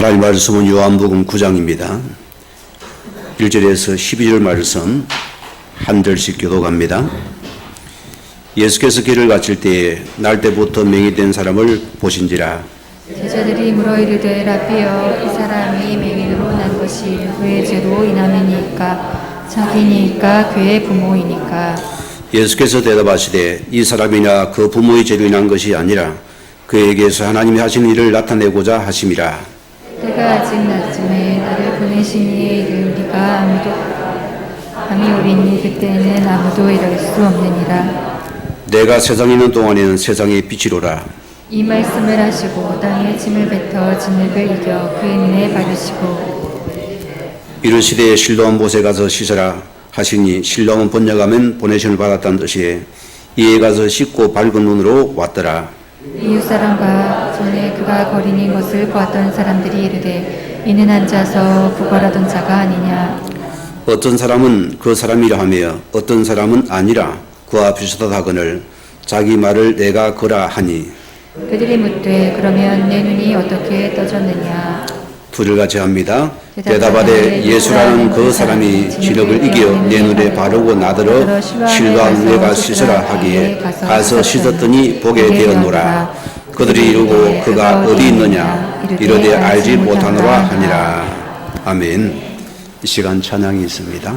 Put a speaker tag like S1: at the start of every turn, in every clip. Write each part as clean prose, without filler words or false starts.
S1: 하나님 말씀은 요한복음 9장입니다. 1절에서 12절 말씀 한 절씩 교독합니다. 예수께서 길을 가실 때에 날 때부터 맹이 된 사람을 보신지라.
S2: 제자들이 물어 이르되 라삐여, 이 사람이 맹인으로 난 것이 누구의 죄로 인함이니까? 자기니까 그의 부모이니까?
S1: 예수께서 대답하시되 이 사람이나 그 부모의 죄로 인한 것이 아니라 그에게서 하나님이 하신 일을 나타내고자 하심이라.
S2: 때가 아직 낮음에 나를 보내신 이의 일을 네가 아무도 감히 오리니 그때는 아무도 이럴 수 없느니라.
S1: 내가 세상에 있는 동안에는 세상의 빛이로라.
S2: 이 말씀을 하시고 땅에 침을 뱉어 진흙을 이겨 그의 눈에 바르시고
S1: 이르시되 실로암 못에 가서 씻으라 하시니 실로암은 번역하면 보내심을 받았다는 뜻이에 이에 가서 씻고 밝은 눈으로 왔더라.
S2: 이웃 사람과 전에 그가 거린인 것을 보았던 사람들이 이르되 이는 앉아서 구걸하던 자가 아니냐.
S1: 어떤 사람은 그 사람이라 하며 어떤 사람은 아니라 그와 비슷하다 하거늘 자기 말을 내가 그라 하니.
S2: 그들이 묻되 그러면 내 눈이 어떻게 떠졌느냐.
S1: 둘을 같이 합니다. 대답하되 예수라는 그 사람이 진흙을 이겨 내 눈에 바르고 나더러 실로암 내가 씻으라 하기에 가서 씻었더니 보게 되었노라. 그들이 이르고 그가 어디 있느냐 이르되 알지 못하노라 하니라. 아멘. 이 시간 찬양이 있습니다.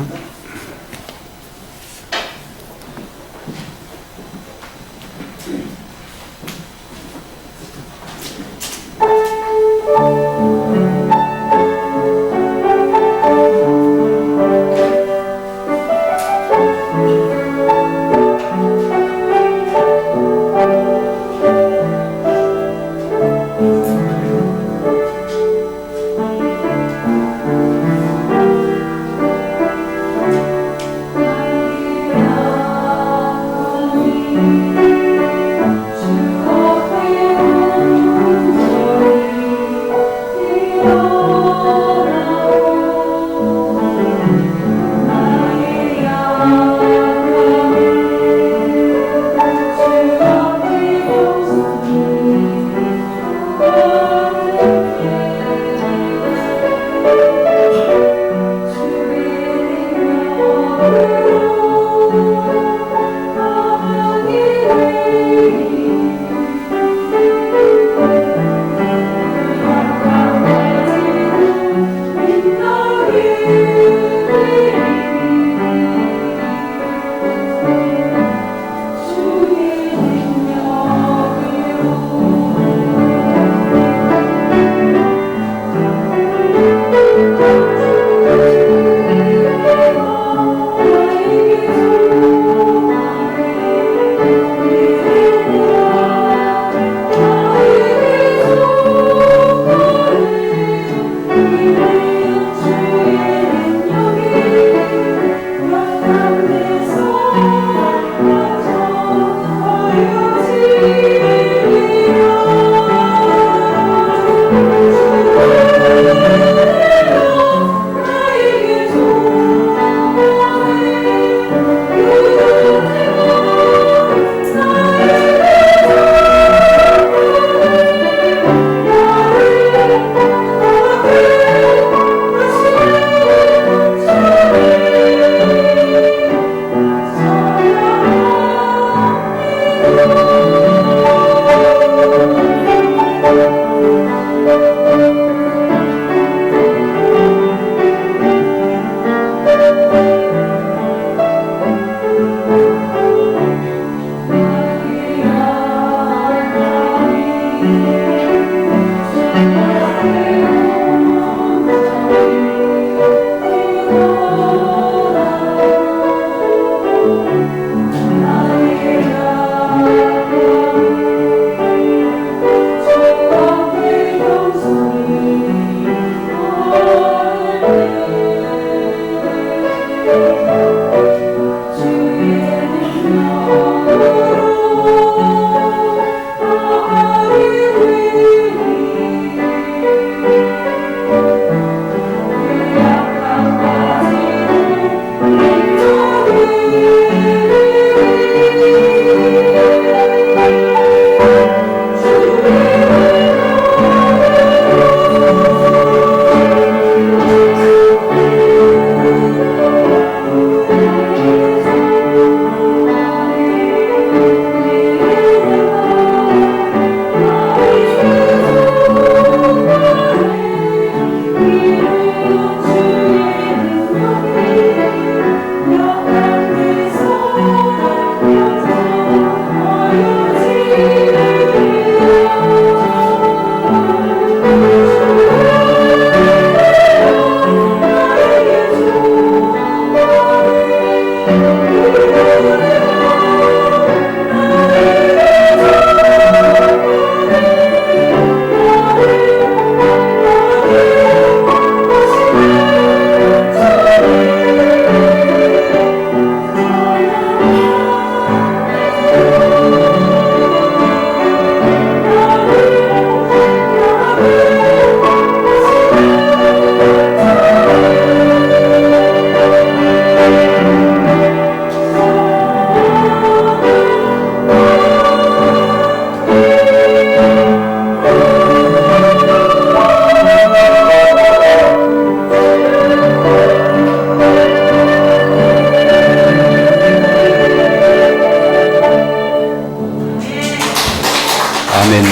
S1: 아멘.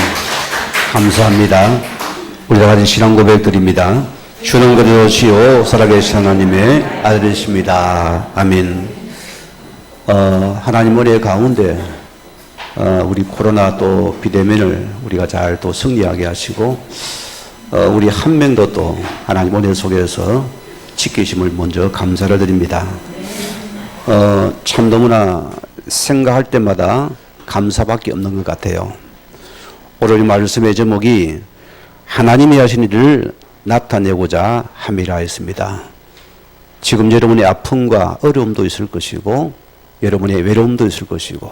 S1: 감사합니다. 우리가 가진 신앙 고백 드립니다. 주는 그리스도시요 살아계신 하나님의 아들이십니다. 아멘. 하나님 은혜 가운데 우리 코로나 또 비대면을 우리가 잘 또 승리하게 하시고 우리 한 명도 또 하나님 은혜 속에서 지키심을 먼저 감사를 드립니다. 참 너무나 생각할 때마다 감사밖에 없는 것 같아요. 오늘 말씀의 제목이 하나님이 하신 일을 나타내고자 함이라 했습니다. 지금 여러분의 아픔과 어려움도 있을 것이고 여러분의 외로움도 있을 것이고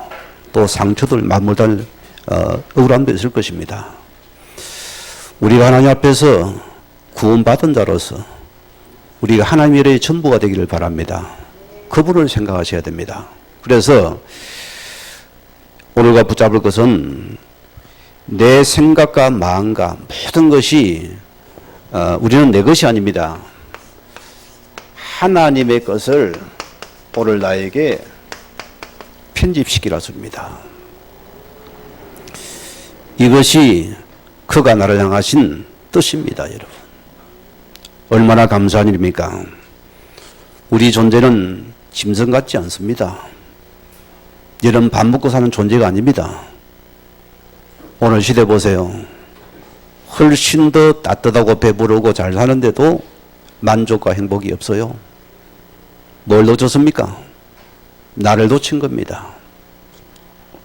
S1: 또 상처들 맞물던 억울함도 있을 것입니다. 우리가 하나님 앞에서 구원받은 자로서 우리가 하나님의 일의 전부가 되기를 바랍니다. 그분을 생각하셔야 됩니다. 그래서 오늘과 붙잡을 것은 내 생각과 마음과 모든 것이 우리는 내 것이 아닙니다. 하나님의 것을 오늘 나에게 편집시키라 씁니다. 이것이 그가 나를 향하신 뜻입니다, 여러분. 얼마나 감사한 일입니까? 우리 존재는 짐승 같지 않습니다. 여러분 밥 먹고 사는 존재가 아닙니다. 오늘 시대 보세요. 훨씬 더 따뜻하고 배부르고 잘 사는데도 만족과 행복이 없어요. 뭘 놓쳤습니까? 나를 놓친 겁니다.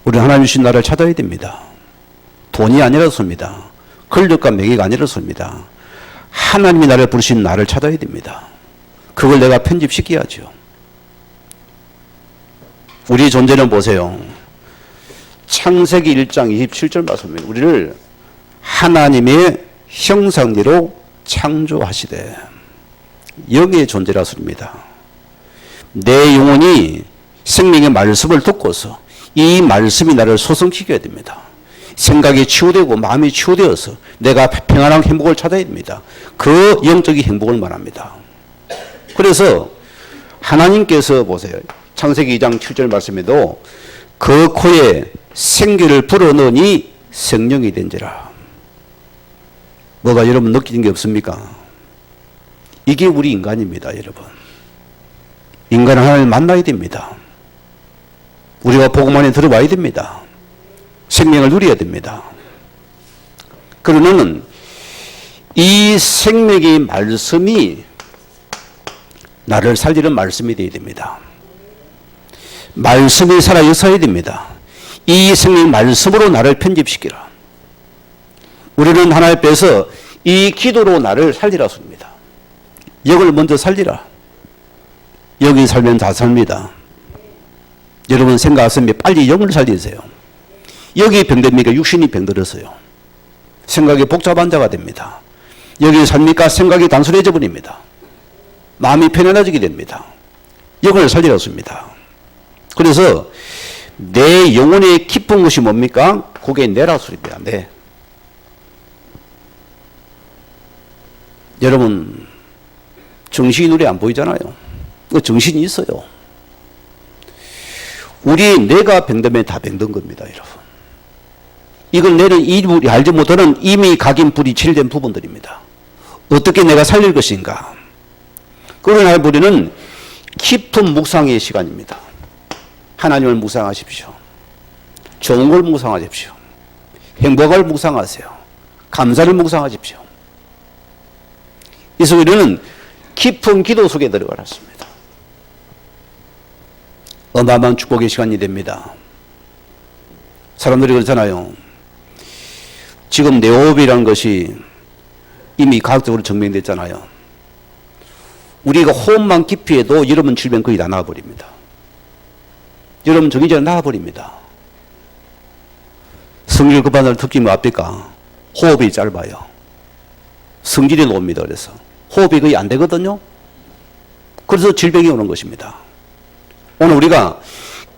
S1: 우리 하나님 주신 나를 찾아야 됩니다. 돈이 아니라서입니다. 권력과 명예가 아니라서입니다. 하나님이 나를 부르신 나를 찾아야 됩니다. 그걸 내가 편집시켜야죠. 우리 존재는 보세요. 창세기 1장 27절 말씀입니다. 우리를 하나님의 형상대로 창조하시되 영의 존재라 소리입니다. 내 영혼이 생명의 말씀을 듣고서 이 말씀이 나를 소성시켜야 됩니다. 생각이 치유되고 마음이 치유되어서 내가 평안한 행복을 찾아야 됩니다. 그 영적인 행복을 말합니다. 그래서 하나님께서 보세요. 창세기 2장 7절 말씀에도 그 코에 생기를 불어넣으니 생명이 된지라. 뭐가 여러분 느끼는 게 없습니까? 이게 우리 인간입니다, 여러분. 인간은 하나님을 만나야 됩니다. 우리가 복음 안에 들어와야 됩니다. 생명을 누려야 됩니다. 그러면 이 생명의 말씀이 나를 살리는 말씀이 되어야 됩니다. 말씀이 살아 역사해야 됩니다. 이 생명의 말씀으로 나를 편집시키라. 우리는 하나님 앞에서 이 기도로 나를 살리라 씁니다. 영을 먼저 살리라. 영이 살면 다 삽니다. 여러분 생각하시면 빨리 영을 살리세요. 여기 병됩니까? 육신이 병들어서요. 생각이 복잡한 자가 됩니다. 여기 삽니까? 생각이 단순해져 버립니다. 마음이 편안해지게 됩니다. 영을 살리라 씁니다. 그래서 내 영혼의 깊은 것이 뭡니까? 그게 내라 소리입니다. 내. 여러분 정신이 눈에 안 보이잖아요. 정신이 있어요. 우리 내가 병들면 다 병든 겁니다, 여러분. 이걸 내는 일부 알지 못하는 이미 각인 불이 칠된 부분들입니다. 어떻게 내가 살릴 것인가? 그러나 우리는 깊은 묵상의 시간입니다. 하나님을 묵상하십시오. 좋은 걸 묵상하십시오. 행복을 묵상하세요. 감사를 묵상하십시오. 이 속에는 깊은 기도 속에 들어가놨습니다. 어마어마한 축복의 시간이 됩니다. 사람들이 그렇잖아요. 지금 뇌호흡이라는 것이 이미 과학적으로 증명됐잖아요. 우리가 호흡만 깊이 해도 여러분 질병 거의 다 나와버립니다. 여러분 정의자는 나와버립니다. 성질 급한 사람 특징이 뭡니까? 호흡이 짧아요. 성질이 놉니다. 그래서 호흡이 거의 안 되거든요. 그래서 질병이 오는 것입니다. 오늘 우리가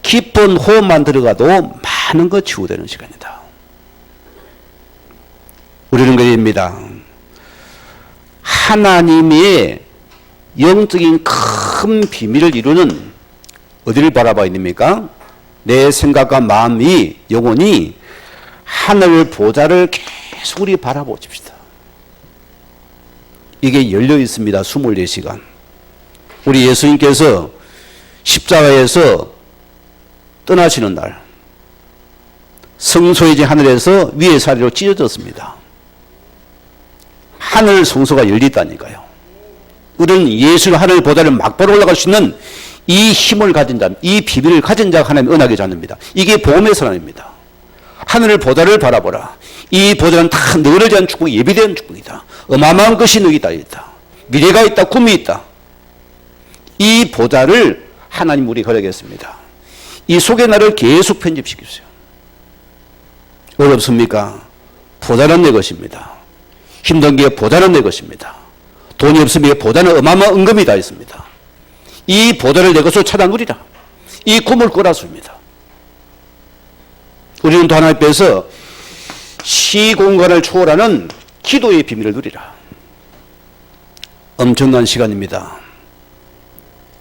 S1: 깊은 호흡만 들어가도 많은 것 치유되는 시간이다. 우리는 그입니다. 하나님의 영적인 큰 비밀을 이루는 어디를 바라봐야 됩니까? 내 생각과 마음이 영혼이 하늘 보좌를 계속 우리 바라보십시다. 이게 열려 있습니다. 24시간. 우리 예수님께서 십자가에서 떠나시는 날 성소이지 하늘에서 위의 사리로 찢어졌습니다. 하늘 성소가 열렸다니까요. 우리는 예수가 하늘 보좌를 막바로 올라갈 수 있는 이 힘을 가진 자, 이 비밀을 가진 자가 하나님의 언약의 자녀입니다. 이게 복음의 선언입니다. 하늘 보좌를 바라보라. 이 보좌는 다 너를 위한 축복이 예비된 축복이다. 어마어마한 것이 너희 다 있다. 미래가 있다. 꿈이 있다. 이 보좌를 하나님 우리 걸어겠습니다. 이 속의 나를 계속 편집시키세요. 어렵습니까? 보좌는 내 것입니다. 힘든 게 보좌는 내 것입니다. 돈이 없으면 보좌는 어마어마한 은금이 다 있습니다. 이 보좌를 내 것으로 찾아 누리라. 이 꿈을 꾸라습니다. 우리는 또 하나님 앞에서 시공간을 초월하는 기도의 비밀을 누리라. 엄청난 시간입니다.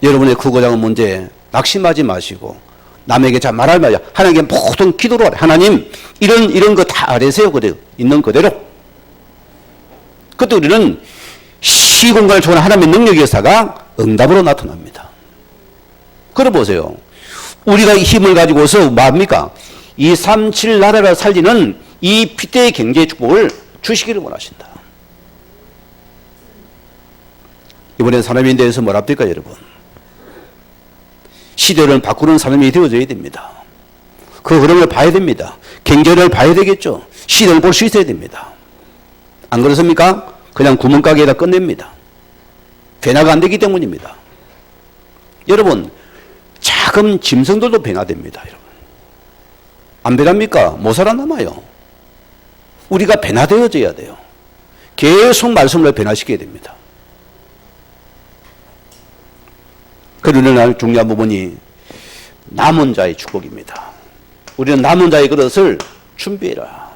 S1: 여러분의 크고 작은 문제 낙심하지 마시고 남에게 잘 말하지 마요. 하나님께 모든 기도로 하라. 하나님 이런 거 다 아래세요. 그대로 있는 그대로. 그때 우리는 시공간을 초월한 하나님의 능력의 역사가 응답으로 나타납니다. 그래 보세요. 우리가 이 힘을 가지고서 뭡니까? 237 나라를 살리는 이 피대의 경제 축복을 주시기를 원하신다. 이번에 산업인에 대해서 뭐랍니까 여러분? 시대를 바꾸는 산업이 되어져야 됩니다. 그 흐름을 봐야 됩니다. 경제를 봐야 되겠죠. 시대를 볼 수 있어야 됩니다. 안 그렇습니까? 그냥 구멍가게에다 끝냅니다. 변화가 안 되기 때문입니다. 여러분 작은 짐승들도 변화됩니다. 여러분. 안 변합니까? 못 살아남아요. 우리가 변화되어져야 돼요. 계속 말씀을 변화시켜야 됩니다. 그러나 중요한 부분이 남은 자의 축복입니다. 우리는 남은 자의 그릇을 준비해라.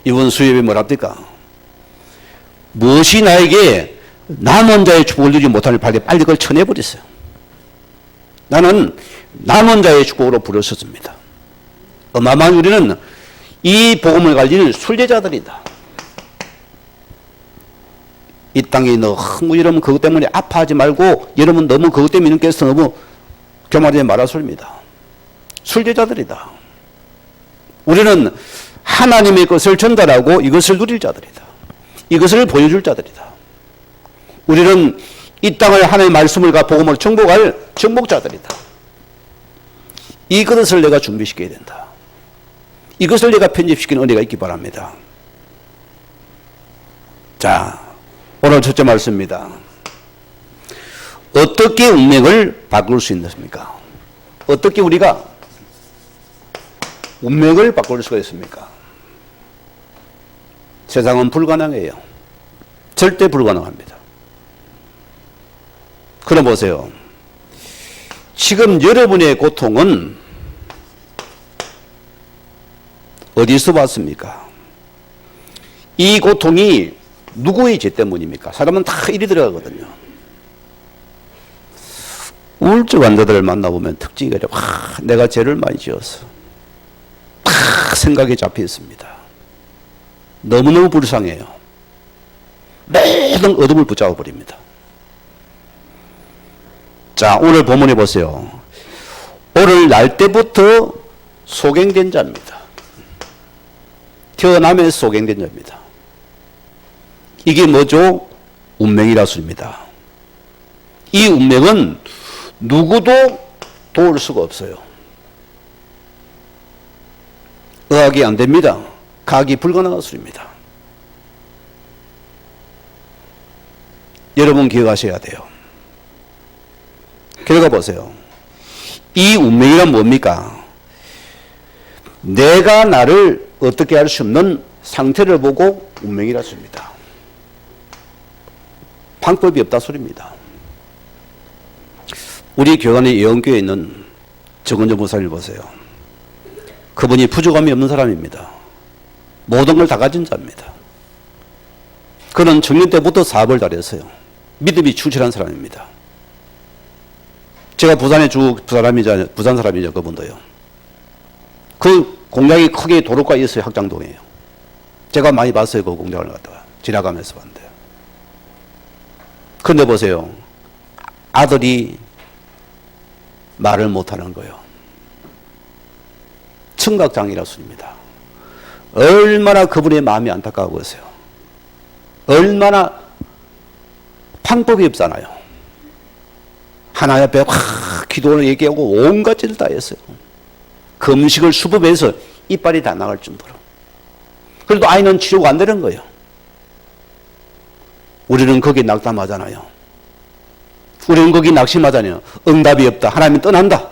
S1: 이번 수요일에 뭐랍니까? 무엇이 나에게 남은 자의 축복을 누리지 못하는 빨리 그걸 쳐내버렸어요. 나는 남은 자의 축복으로 부르셨습니다. 어마어마한 우리는 이 복음을 가진 순례자들이다. 이 땅에 너무 여러분 그것 때문에 아파하지 말고 여러분 너무 그것 때문에 이렇게서 너무 교만하지 말아 소리입니다. 순례자들이다. 우리는 하나님의 것을 전달하고 이것을 누릴 자들이다. 이것을 보여줄 자들이다. 우리는 이 땅을 하나님의 말씀을과 복음을 정복할 정복자들이다. 이 그릇을 내가 준비시켜야 된다. 이것을 내가 편집시키는 은혜가 있기 바랍니다. 자, 오늘 첫째 말씀입니다. 어떻게 운명을 바꿀 수 있습니까? 어떻게 우리가 운명을 바꿀 수가 있습니까? 세상은 불가능해요. 절대 불가능합니다. 그럼 보세요. 지금 여러분의 고통은 어디서 왔습니까? 이 고통이 누구의 죄 때문입니까? 사람은 다 이리 들어가거든요. 우울증 환자들을 만나보면 특징이 그래요. 내가 죄를 많이 지어서 다 생각에 잡혀 있습니다. 너무너무 불쌍해요. 모든 어둠을 붙잡아 버립니다. 자, 오늘 본문에 보세요. 오늘 날 때부터 소경된 자입니다. 태어나면서 소경된 자입니다. 이게 뭐죠? 운명이라 소리입니다. 이 운명은 누구도 도울 수가 없어요. 의학이 안 됩니다. 과학이 불가능한 소리입니다. 여러분 기억하셔야 돼요. 결과 보세요. 이 운명이란 뭡니까? 내가 나를 어떻게 할 수 없는 상태를 보고 운명이라 소리입니다. 방법이 없다 소리입니다. 우리 교단의 예언교회에 있는 정은정 목사님을 보세요. 그분이 부족함이 없는 사람입니다. 모든 걸 다 가진 자입니다. 그는 청년 때부터 사업을 잘했어요. 믿음이 충실한 사람입니다. 제가 부산 사람이죠, 그분도요. 그 공장이 크게 도로가에 있어요, 학장동에요. 제가 많이 봤어요, 그 공장을 갖다가. 지나가면서 봤는데. 그런데 보세요. 아들이 말을 못하는 거예요. 청각장애라 소리입니다. 얼마나 그분의 마음이 안타까웠어요. 얼마나 방법이 없잖아요. 하나님 앞에 기도를 얘기하고 온갖 짓을 다 했어요. 금식을 수법해서 이빨이 다 나갈 정도로. 그래도 아이는 치료가 안 되는 거예요. 우리는 거기에 낙담하잖아요. 우리는 거기 낙심하잖아요. 응답이 없다. 하나님은 떠난다.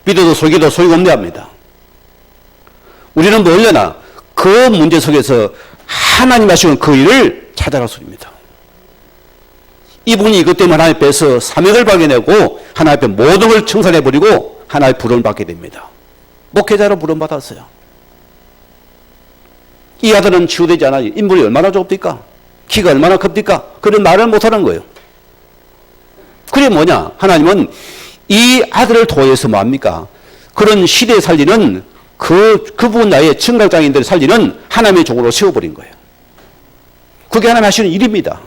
S1: 믿어도 속여도 소용없네 합니다. 우리는 뭐려나 그 문제 속에서 하나님 하시는 그 일을 찾아갈 소리입니다. 이분이 이것 때문에 하나님 앞에서 사명을 발견하고 하나님 앞에 모든 걸 청산해버리고 하나님의 부름을 받게 됩니다. 목회자로 부름받았어요. 이 아들은 치유되지 않아요. 인물이 얼마나 좁습니까? 키가 얼마나 큽니까? 그런 말을 못하는 거예요. 그게 뭐냐? 하나님은 이 아들을 통해서 뭐합니까? 그런 시대에 살리는 그분 나의 청각장애인들을 살리는 하나님의 종으로 세워버린 거예요. 그게 하나님 하시는 일입니다.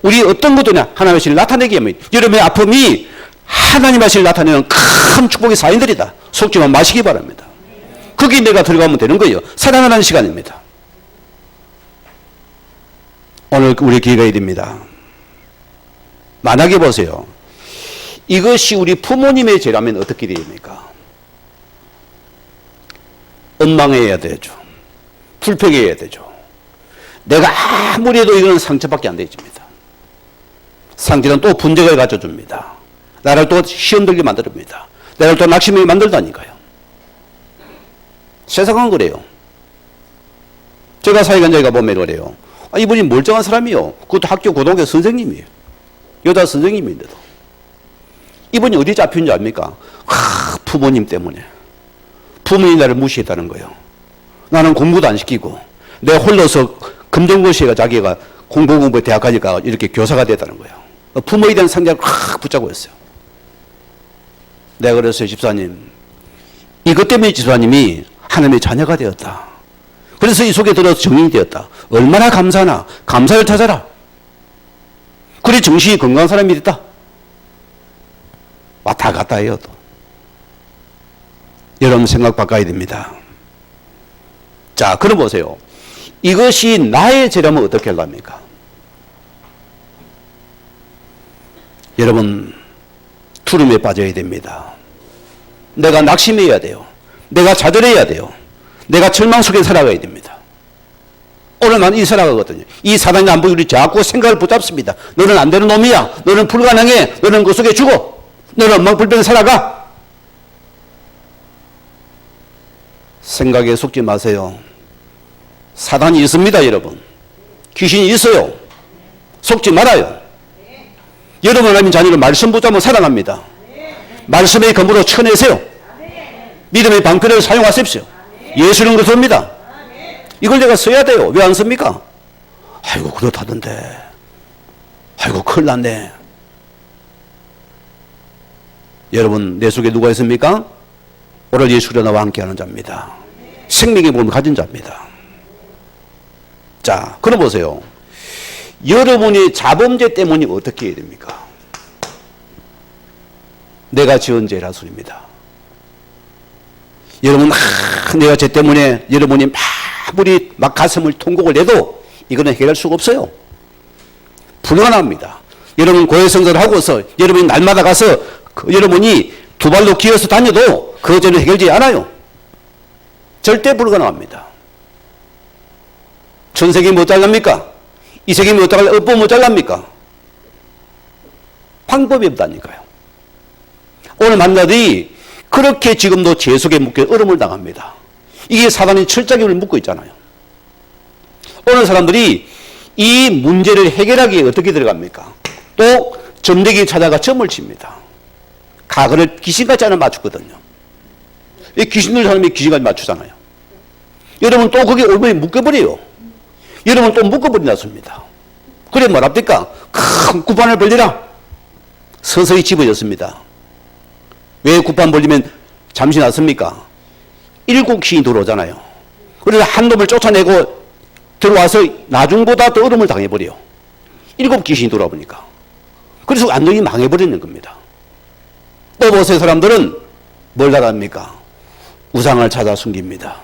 S1: 우리 어떤 것도냐? 하나님 하시는 나타내기 위함입니다. 여러분의 아픔이 하나님 하시는 나타내는 큰 축복의 사인들이다. 속지만 마시기 바랍니다. 거기 내가 들어가면 되는 거예요. 사랑하는 시간입니다. 오늘 우리 기회가 됩니다. 만약에 보세요. 이것이 우리 부모님의 죄라면 어떻게 됩니까? 원망해야 되죠. 불평해야 되죠. 내가 아무리 해도 이건 상처밖에 안 되집니다. 상처는 또 분쟁을 가져줍니다. 나를 또 시험 들게 만듭니다. 나를 또 낙심하게 만들다니까요. 세상은 그래요. 제가 사회관장에 보면 그래요. 이분이 멀쩡한 사람이요. 그것도 학교 고등학교 선생님이에요. 여자 선생님인데도. 이분이 어디 잡힌 줄 압니까? 부모님 때문에. 부모님이 나를 무시했다는 거예요. 나는 공부도 안 시키고 내 홀로서 금전고시가 자기가 공부에 대학까지 가 이렇게 교사가 됐다는 거예요. 부모에 대한 상장을 확 붙잡고 있어요. 내가 그랬어요. 집사님. 이것 때문에 집사님이 하나님의 자녀가 되었다. 그래서 이 속에 들어서 정인이 되었다. 얼마나 감사하나. 감사를 찾아라. 그래 정신이 건강한 사람이 됐다. 왔다 갔다 해요. 또. 여러분 생각 바꿔야 됩니다. 자, 그럼 보세요. 이것이 나의 죄라면 어떻게 하랍니까? 여러분 투름에 빠져야 됩니다. 내가 낙심해야 돼요. 내가 좌절해야 돼요. 내가 절망 속에 살아가야 됩니다. 오늘 난 이 살아가거든요. 이 사단이 남북 우리 자꾸 생각을 붙잡습니다. 너는 안 되는 놈이야. 너는 불가능해. 너는 그 속에 죽어. 너는 엉망불변 살아가. 생각에 속지 마세요. 사단이 있습니다, 여러분. 귀신이 있어요. 속지 말아요. 여러분 하나님 자녀를 말씀 붙잡으면 살아납니다. 말씀의 검으로 쳐내세요. 믿음의 방패를 사용하십시오. 예수는 그렇습니다. 이걸 내가 써야 돼요. 왜 안 씁니까? 아이고 그렇다던데. 아이고 큰일 났네. 여러분 내 속에 누가 있습니까? 오늘 예수로 나와 함께하는 자입니다. 생명의 몸을 가진 자입니다. 자, 그럼 보세요. 여러분이 자범죄 때문에 어떻게 해야 됩니까? 내가 지은 죄라 소리입니다. 여러분 내가 죄 때문에 여러분이 아무리 막 가슴을 통곡을 내도 이거는 해결할 수가 없어요. 불가능합니다. 여러분 고해성사를 하고서 여러분이 날마다 가서 여러분이 두 발로 기어서 다녀도 그 죄는 해결되지 않아요. 절대 불가능합니다. 전세기 못 잘랍니까? 이 세계 못 잘라, 업보 못 잘랍니까? 방법이 없다니까요. 오늘 만나들이 그렇게 지금도 죄 속에 묶여 얼음을 당합니다. 이게 사단이 철저하게 우리를 묶고 있잖아요. 어느 사람들이 이 문제를 해결하기 위해 어떻게 들어갑니까? 또 점쟁이 찾아가 점을 칩니다. 가거를 귀신같이 하나 맞추거든요. 이 귀신들 사람이 귀신같이 맞추잖아요. 여러분 또 그게 얼굴에 묶여버려요. 여러분 또 묶어버린다습니다. 그래 뭐랍니까? 큰 구판을 벌리라. 서서히 집어졌습니다. 왜 구판 벌리면 잠시 났습니까? 7 귀신이 들어오잖아요. 그래서 한 놈을 쫓아내고 들어와서 나중보다 더 얼음을 당해버려요. 7 귀신이 들어와 보니까. 그래서 완전히 망해버리는 겁니다. 또 보세요. 사람들은 뭘 나갑니까? 우상을 찾아 숨깁니다.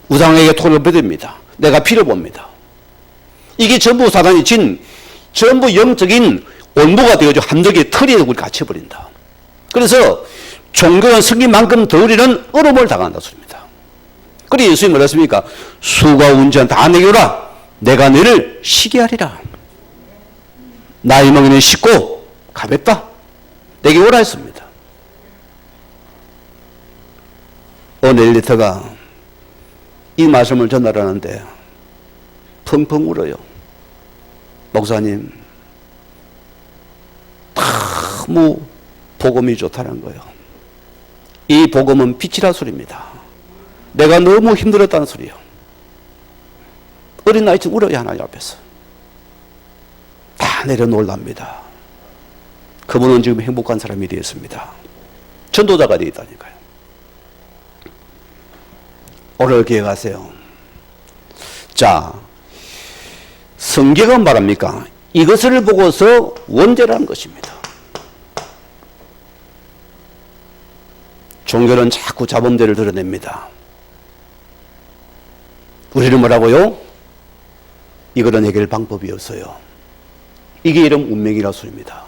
S1: 우상에게 토를 베듭니다. 내가 피를 봅니다. 이게 전부 사단이 진 전부 영적인 온도가 되어져 함정의 틀에 우리 갇혀버린다. 그래서 종교는 승리만큼 더 우리는 얼음을 당한다 소리입니다. 그래서 예수님이 뭐랬습니까? 수고와 운전 다 내게 오라. 내가 너를 쉬게 하리라. 나의 멍에는 쉽고 가볍다. 내게 오라 했습니다. 어느 엘리트가 이 말씀을 전달하는데 펑펑 울어요. 목사님, 너무 복음이 좋다는 거예요. 이 복음은 빛이라 소리입니다. 내가 너무 힘들었다는 소리예요. 어린 나이쯤 울어요. 하나님 앞에서. 다 내려놓으랍니다. 그분은 지금 행복한 사람이 되었습니다. 전도자가 되었다니까요. 오늘 기억하세요. 자, 성경은 말합니까? 이것을 보고서 원죄라는 것입니다. 종교는 자꾸 자범죄를 드러냅니다. 우리는 뭐라고요? 이거는 해결 방법이 없어요. 이게 이런 운명이라 소리입니다.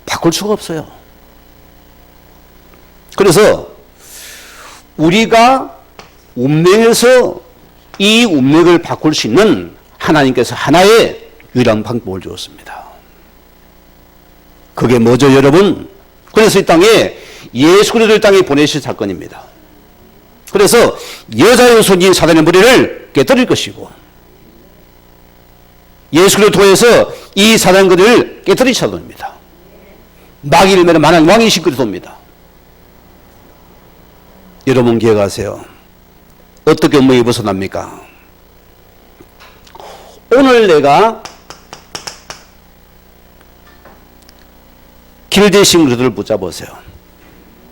S1: 바꿀 수가 없어요. 그래서 우리가 운명에서 이 운명을 바꿀 수 있는 하나님께서 하나의 유일한 방법을 주었습니다. 그게 뭐죠, 여러분? 그래서 이 땅에 예수 그리스도를 땅에 보내신 사건입니다. 그래서 여자의 손이 사단의 머리를 깨뜨릴 것이고 예수 그리스도를 통해서 이 사단거리를 깨뜨릴 사도입니다. 마귀를 매는 만한 왕이신 그리스도입니다. 여러분 기억하세요. 어떻게 업무에 벗어납니까? 오늘 내가 길 대신 그리스도를 붙잡으세요.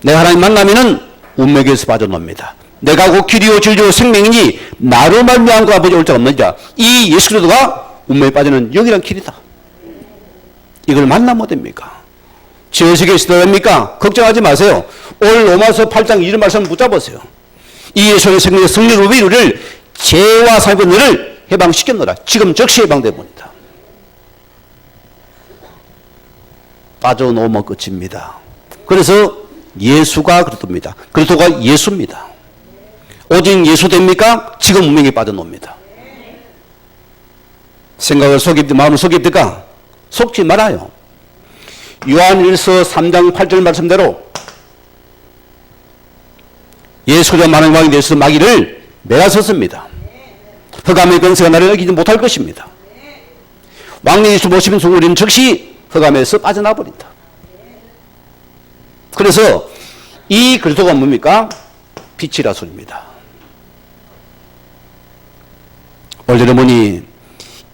S1: 내가 하나님 만나면은 운명에서 빠져나옵니다. 내가 곧 길이요 진리요 생명이니 나로 말미암고 아버지 올 자가 없느니라. 이 예수 그리스도가 운명에 빠지는 영이란 길이다. 이걸 만나면 됩니까? 지어지게 있습니까? 걱정하지 마세요. 오늘 로마서 8장 2절 말씀 붙잡으세요. 이 예수의 생명의 승리로 우리를 죄와 살고 너를 해방시켰노라. 지금 즉시 해방되어버린다. 빠져놓으면 끝입니다. 그래서 예수가 그리스도입니다. 그리스도가 예수입니다. 오직 예수 됩니까? 지금 운명에 빠져놓습니다. 생각을 속입니까? 마음을 속입니까? 속지 말아요. 요한 1서 3장 8절 말씀대로 예수가 많은 왕이 되어서 마귀를 매라섰습니다. 흑암의 권세가 나를 이기지 못할 것입니다. 왕 예수 모시는 순간 우리는 즉시 흑암에서 빠져나 버린다. 그래서 이 그리스도가 뭡니까? 빛이라 소리입니다. 오늘 여러분이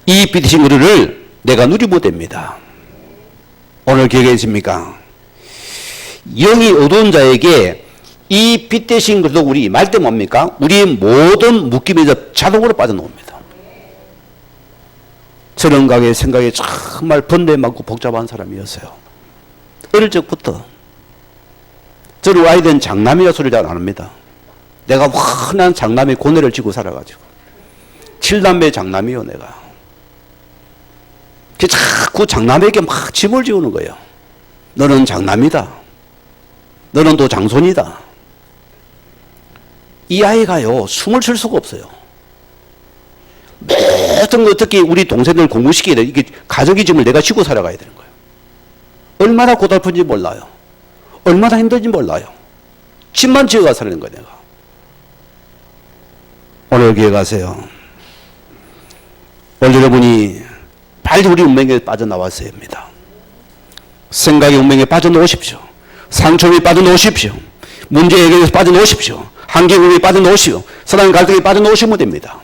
S1: 이 빛이신 그를 내가 누리면 됩니다. 오늘 기억해 주십니까? 영이 어두운 자에게 이 빛 대신 그리스도 우리 임할 때 뭡니까? 우리의 모든 묶임에서 자동으로 빠져나옵니다. 저런 가게 생각에 정말 번뇌 많고 복잡한 사람이었어요. 어릴 적부터 저를 아이들은 장남이라 소리를 잘 안 합니다. 내가 흔한 장남의 고뇌를 지고 살아가지고 7남매 장남이요 내가. 자꾸 장남에게 막 짐을 지우는 거예요. 너는 장남이다. 너는 또 장손이다. 이 아이가요 숨을 쉴 수가 없어요. 모든 거 어떻게 우리 동생들 공부시켜야 돼. 이게 가족의 짐을 내가 지고 살아가야 되는 거예요. 얼마나 고달픈지 몰라요. 얼마나 힘든지 몰라요. 집만 지어가 사는 거예요 내가. 오늘 기억하세요. 오늘 여러분이 빨리 우리 운명에 빠져나왔어야 합니다. 생각의 운명에 빠져놓으십시오. 상처에 빠져놓으십시오. 문제 해결에서 빠져놓으십시오. 한계에 빠져놓으시오. 사랑 갈등에 빠져놓으시면 됩니다.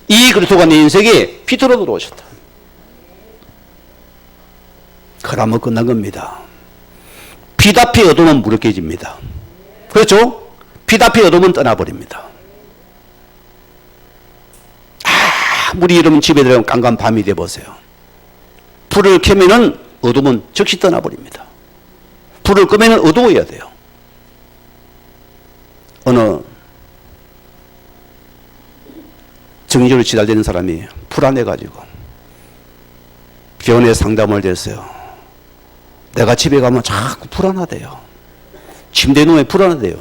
S1: 이 그리스도가 내 인생에 빛으로 들어오셨다. 그러면 끝난 겁니다. 빛 앞에 어둠은 무력해집니다. 그렇죠? 빛 앞에 어둠은 떠나버립니다. 아무리 여러분 집에 들어가면 깜깜 밤이 돼보세요. 불을 켜면은 어둠은 즉시 떠나버립니다. 불을 끄면은 어두워야 돼요. 어느 정신으로 지달되는 사람이 불안해가지고 병원에 상담을 됐어요. 내가 집에 가면 자꾸 불안하대요. 침대에 누우면 불안하대요.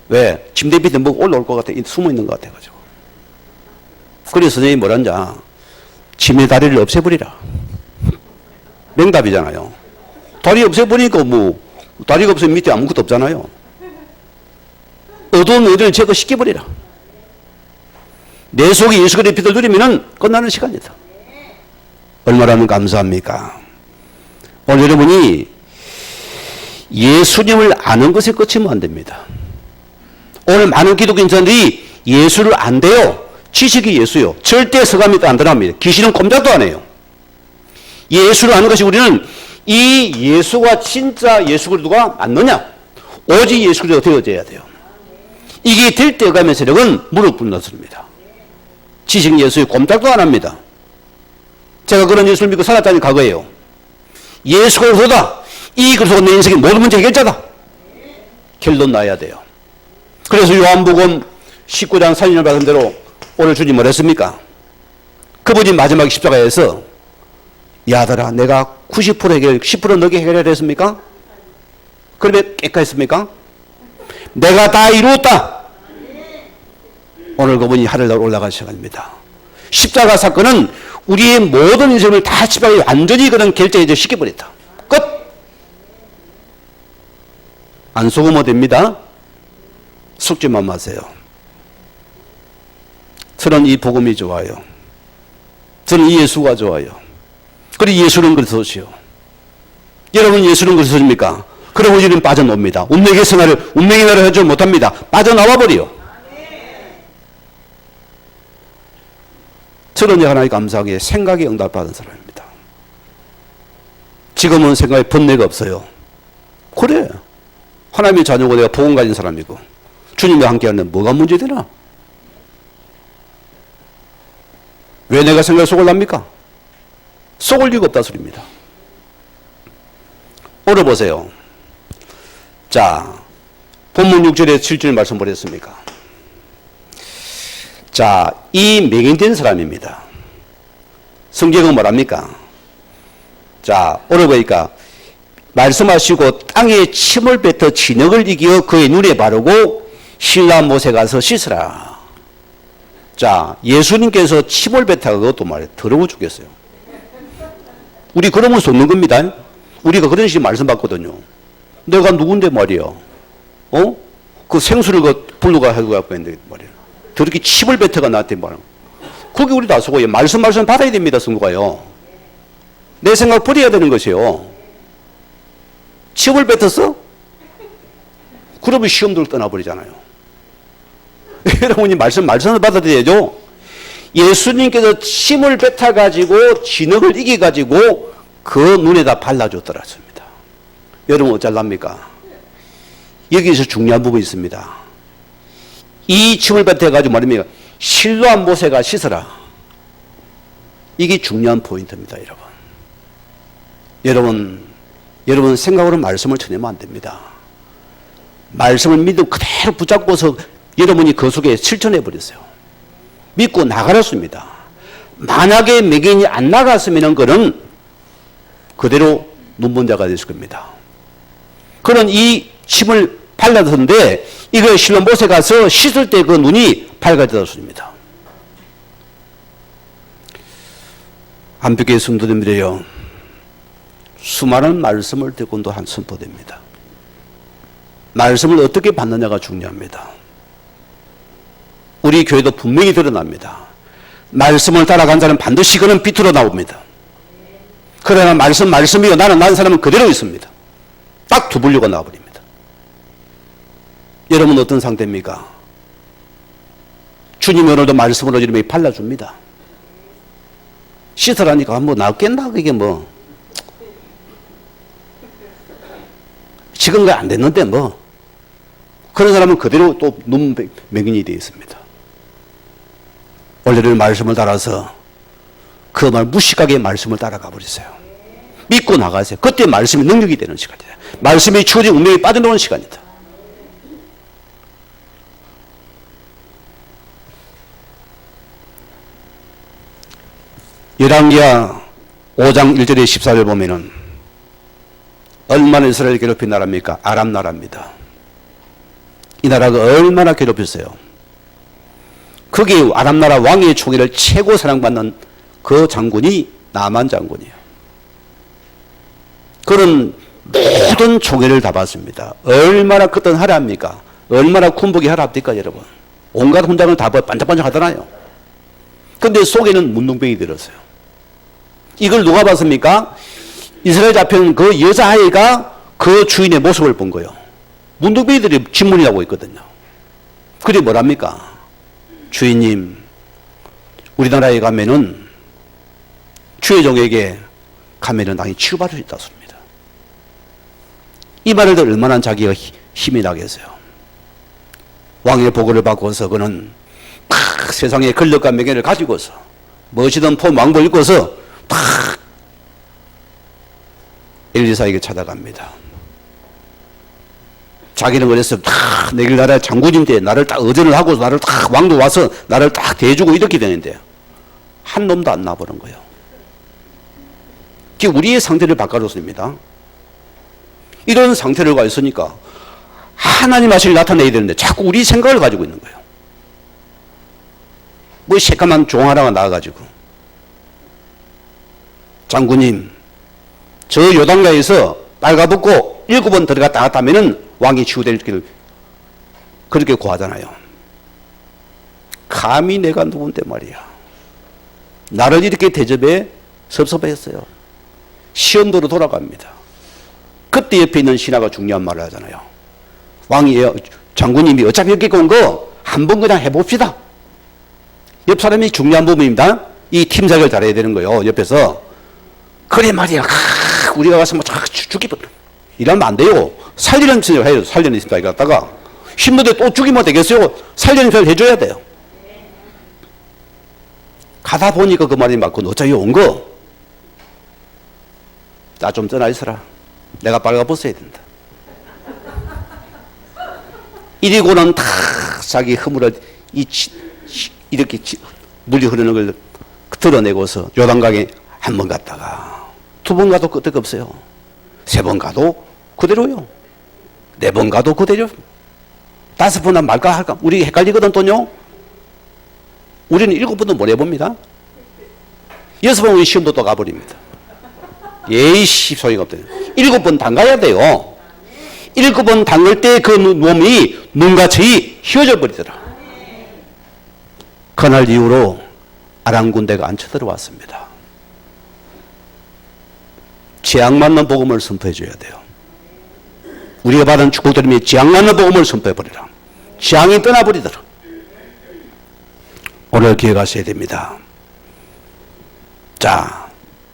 S1: 왜? 침대 밑에 뭐가 올라올 것 같아. 숨어 있는 것 같아가지고. 그래서 선생님이 뭐란자. 침대 다리를 없애버리라. 명답이잖아요. 다리 없애버리니까 뭐 다리가 없으면 밑에 아무것도 없잖아요. 어두운 어디를 제거시켜버리라. 내 속에 예수 그리스도의 빛을 누리면 끝나는 시간이다. 얼마나 감사합니까? 오늘 여러분이 예수님을 아는 것에 그치면 안 됩니다. 오늘 많은 기독교인들이 예수를 안 돼요. 지식이 예수요. 절대 서감이 안 들어갑니다. 귀신은 꼼짝도 안 해요. 예수를 아는 것이 우리는 이 예수가 진짜 예수 그리스도가 맞느냐? 오직 예수 그리스도가 되어져야 돼요. 이게 될 때 가면 세력은 무릎 꿇는습니다. 지식 예수의 꼼짝도 안 합니다. 제가 그런 예수를 믿고 살았다는 과거예요. 예수 그리스도다. 이 그리스도가 내 인생의 모든 문제 해결자다. 결론 나야 돼요. 그래서 요한복음 19장 40절 말씀대로 오늘 주님 뭐랬습니까? 그분이 마지막 십자가에서 야 아들아 내가 90% 해결 10% 너게 해결했습니까? 그러면 깨끗했습니까? 내가 다 이루었다. 오늘 그분이 하늘로 올라가기 시작합니다. 십자가 사건은 우리의 모든 인생을 다 십자가에 완전히 그런 결정해 시켜버렸다. 끝! 안 속으면 됩니다. 속지만 마세요. 저는 이 복음이 좋아요. 저는 이 예수가 좋아요. 그리고 예수는 그리스도시요. 여러분 예수는 그리스도입니까? 그럼 우리는 빠져나옵니다. 운명의 생활을 운명의 나라를 하지 못합니다. 빠져나와 버려. 저는 하나님 감사하게 생각에 응답받은 사람입니다. 지금은 생각에 번뇌가 없어요. 그래. 하나님의 자녀고 내가 복음 가진 사람이고 주님과 함께하는 뭐가 문제되나? 왜 내가 생각에 속을 납니까? 속을 이유가 없다 소리입니다. 오늘 보세요. 자, 본문 6절에 7절 말씀 보냈습니까? 자, 이 맹인된 사람입니다. 성경은 뭐랍니까? 자, 오늘 보니까 말씀하시고 땅에 침을 뱉어 진흙을 이겨 그의 눈에 바르고 신라 못에 가서 씻으라. 자, 예수님께서 침을 뱉다가 그것도 말이에요. 더러워 죽겠어요. 우리 그러면 속는 겁니다. 우리가 그런 식의 말씀 받거든요. 내가 누군데 말이야. 그 생수를 그 불러가 하고 있는데 말이야. 저렇게 침을 뱉어가 나한테 말이야. 그게 우리 다 속아요. 말씀 받아야 됩니다, 성도가요. 내 생각 버려야 되는 것이에요. 침을 뱉었어? 그러면 시험들 떠나버리잖아요. 여러분이 말씀을 받아들여야죠. 예수님께서 침을 뱉어가지고 진흙을 이겨가지고 그 눈에다 발라줬더라습니다. 여러분 어쩔랍니까? 여기서 중요한 부분이 있습니다. 이 침을 뱉어가지고 말입니다. 실로암 못에가 씻어라. 이게 중요한 포인트입니다, 여러분. 여러분 생각으로 말씀을 전하면 안 됩니다. 말씀을 믿음 그대로 붙잡고서 여러분이 그 속에 실천해 버렸어요. 믿고 나가렸습니다. 만약에 맹인이 안 나갔으면 그는 그대로 눈먼자가 됐을 겁니다. 그는 이 침을 발라줬는데 이걸 실로 못에 가서 씻을 때 그 눈이 밝아졌습니다. 함께 성도님들이요. 수많은 말씀을 듣고도 한 선포됩니다. 말씀을 어떻게 받느냐가 중요합니다. 우리 교회도 분명히 드러납니다. 말씀을 따라간 자는 반드시 그는 빛으로 나옵니다. 그러나 말씀이요 나는 사람은 그대로 있습니다. 딱 두 분류가 나와버립니다. 여러분 어떤 상태입니까? 주님이 오늘도 말씀으로 이름이 발라줍니다. 씻으라니까 뭐 나겠나 그게 뭐 지금까지 안 됐는데 뭐 그런 사람은 그대로 또 눈맹인이 되어 있습니다. 원래를 말씀을 따라서 그 말 무식하게 말씀을 따라가 버리세요. 믿고 나가세요. 그때 말씀이 능력이 되는 시간이다. 말씀이 주어진 운명이 빠져나오는 시간이다. 열왕기하 5장 1절에 14절 보면은 얼마나 이스라엘을 괴롭힌 나라입니까? 아람 나라입니다. 이 나라가 얼마나 괴롭혔어요. 거기 아람 나라 왕의 총애를 최고 사랑받는 그 장군이 나만 장군이에요. 그는 모든 총애를 다 받습니다. 얼마나 그땐 하랍니까? 얼마나 군복이 하랍니까 여러분? 온갖 훈장을 다 반짝반짝 하잖아요. 근데 속에는 문둥병이 들었어요. 이걸 누가 봤습니까? 이스라엘 잡혀온 그 여자아이가 그 주인의 모습을 본 거예요. 문둥병이들이 진문이라고 있거든요. 그게 뭐랍니까? 주인님, 우리나라에 가면은 주의 종에게 가면은 당연히 치유받을 수 있다 습니다. 이 말을 듣고 얼마나 자기가 힘이 나겠어요. 왕의 보고를 받고서 그는 탁 세상의 권력과 명예를 가지고서 멋지던 왕복 입고서 탁 엘리사에게 찾아갑니다. 자기는 그래서 탁 내길 나라의 장군인데 나를 딱 의전을 하고 나를 딱 왕도 와서 나를 딱 대주고 이렇게 되는데 한 놈도 안 나버린 거예요. 그 우리의 상태를 바꿔줬습니다. 이런 상태를 가 있으니까 하나님 하실 나타내야 되는데 자꾸 우리 생각을 가지고 있는 거예요. 뭐 새까만 종 하나가 나와가지고 장군님 저 요단가에서 빨가벗고 7번 들어갔다 나갔다 하면은 왕이 치유될 길을 그렇게 구하잖아요. 감히 내가 누군데 말이야. 나를 이렇게 대접해 섭섭했어요. 시험도로 돌아갑니다. 그때 옆에 있는 신하가 중요한 말을 하잖아요. 왕이 장군님이 어차피 여기 온 거 한번 그냥 해봅시다. 옆 사람이 중요한 부분입니다. 이 팀작을 잘해야 되는 거예요. 옆에서 그래 말이야. 우리가 가서 뭐 죽이면 이러면 안 돼요. 살리는 짓을 해요. 살리는 짓을 갖다가 힘든데 또 죽이면 되겠어요. 살리는 짓을 해줘야 돼요. 가다 보니까 그 말이 맞고 어차피 온 거 나 좀 떠나 있어라. 내가 빨가벗어야 된다. 이리고는 다 자기 허물을 이렇게 물이 흐르는 걸 드러내고서 요단강에 한 번 갔다가 두 번 가도 끄떡 없어요. 세 번 가도 그대로요. 네 번 가도 그대로. 5번 말까 할까? 우리 헷갈리거든 또요. 우리는 7번도 못 해봅니다. 6번 우리 시험도 또 가버립니다. 예이씨 소리가 없대요. 7번 담가야 돼요. 7번 담글 때 그 몸이 눈같이 휘어져 버리더라. 그날 이후로 아람 군대가 안 쳐들어왔습니다. 재앙 맞는 복음을 선포해 줘야 돼요. 우리가 받은 축복들이 재앙 맞는 복음을 선포해 버리라. 재앙이 떠나버리더라. 오늘 기억하셔야 됩니다. 자,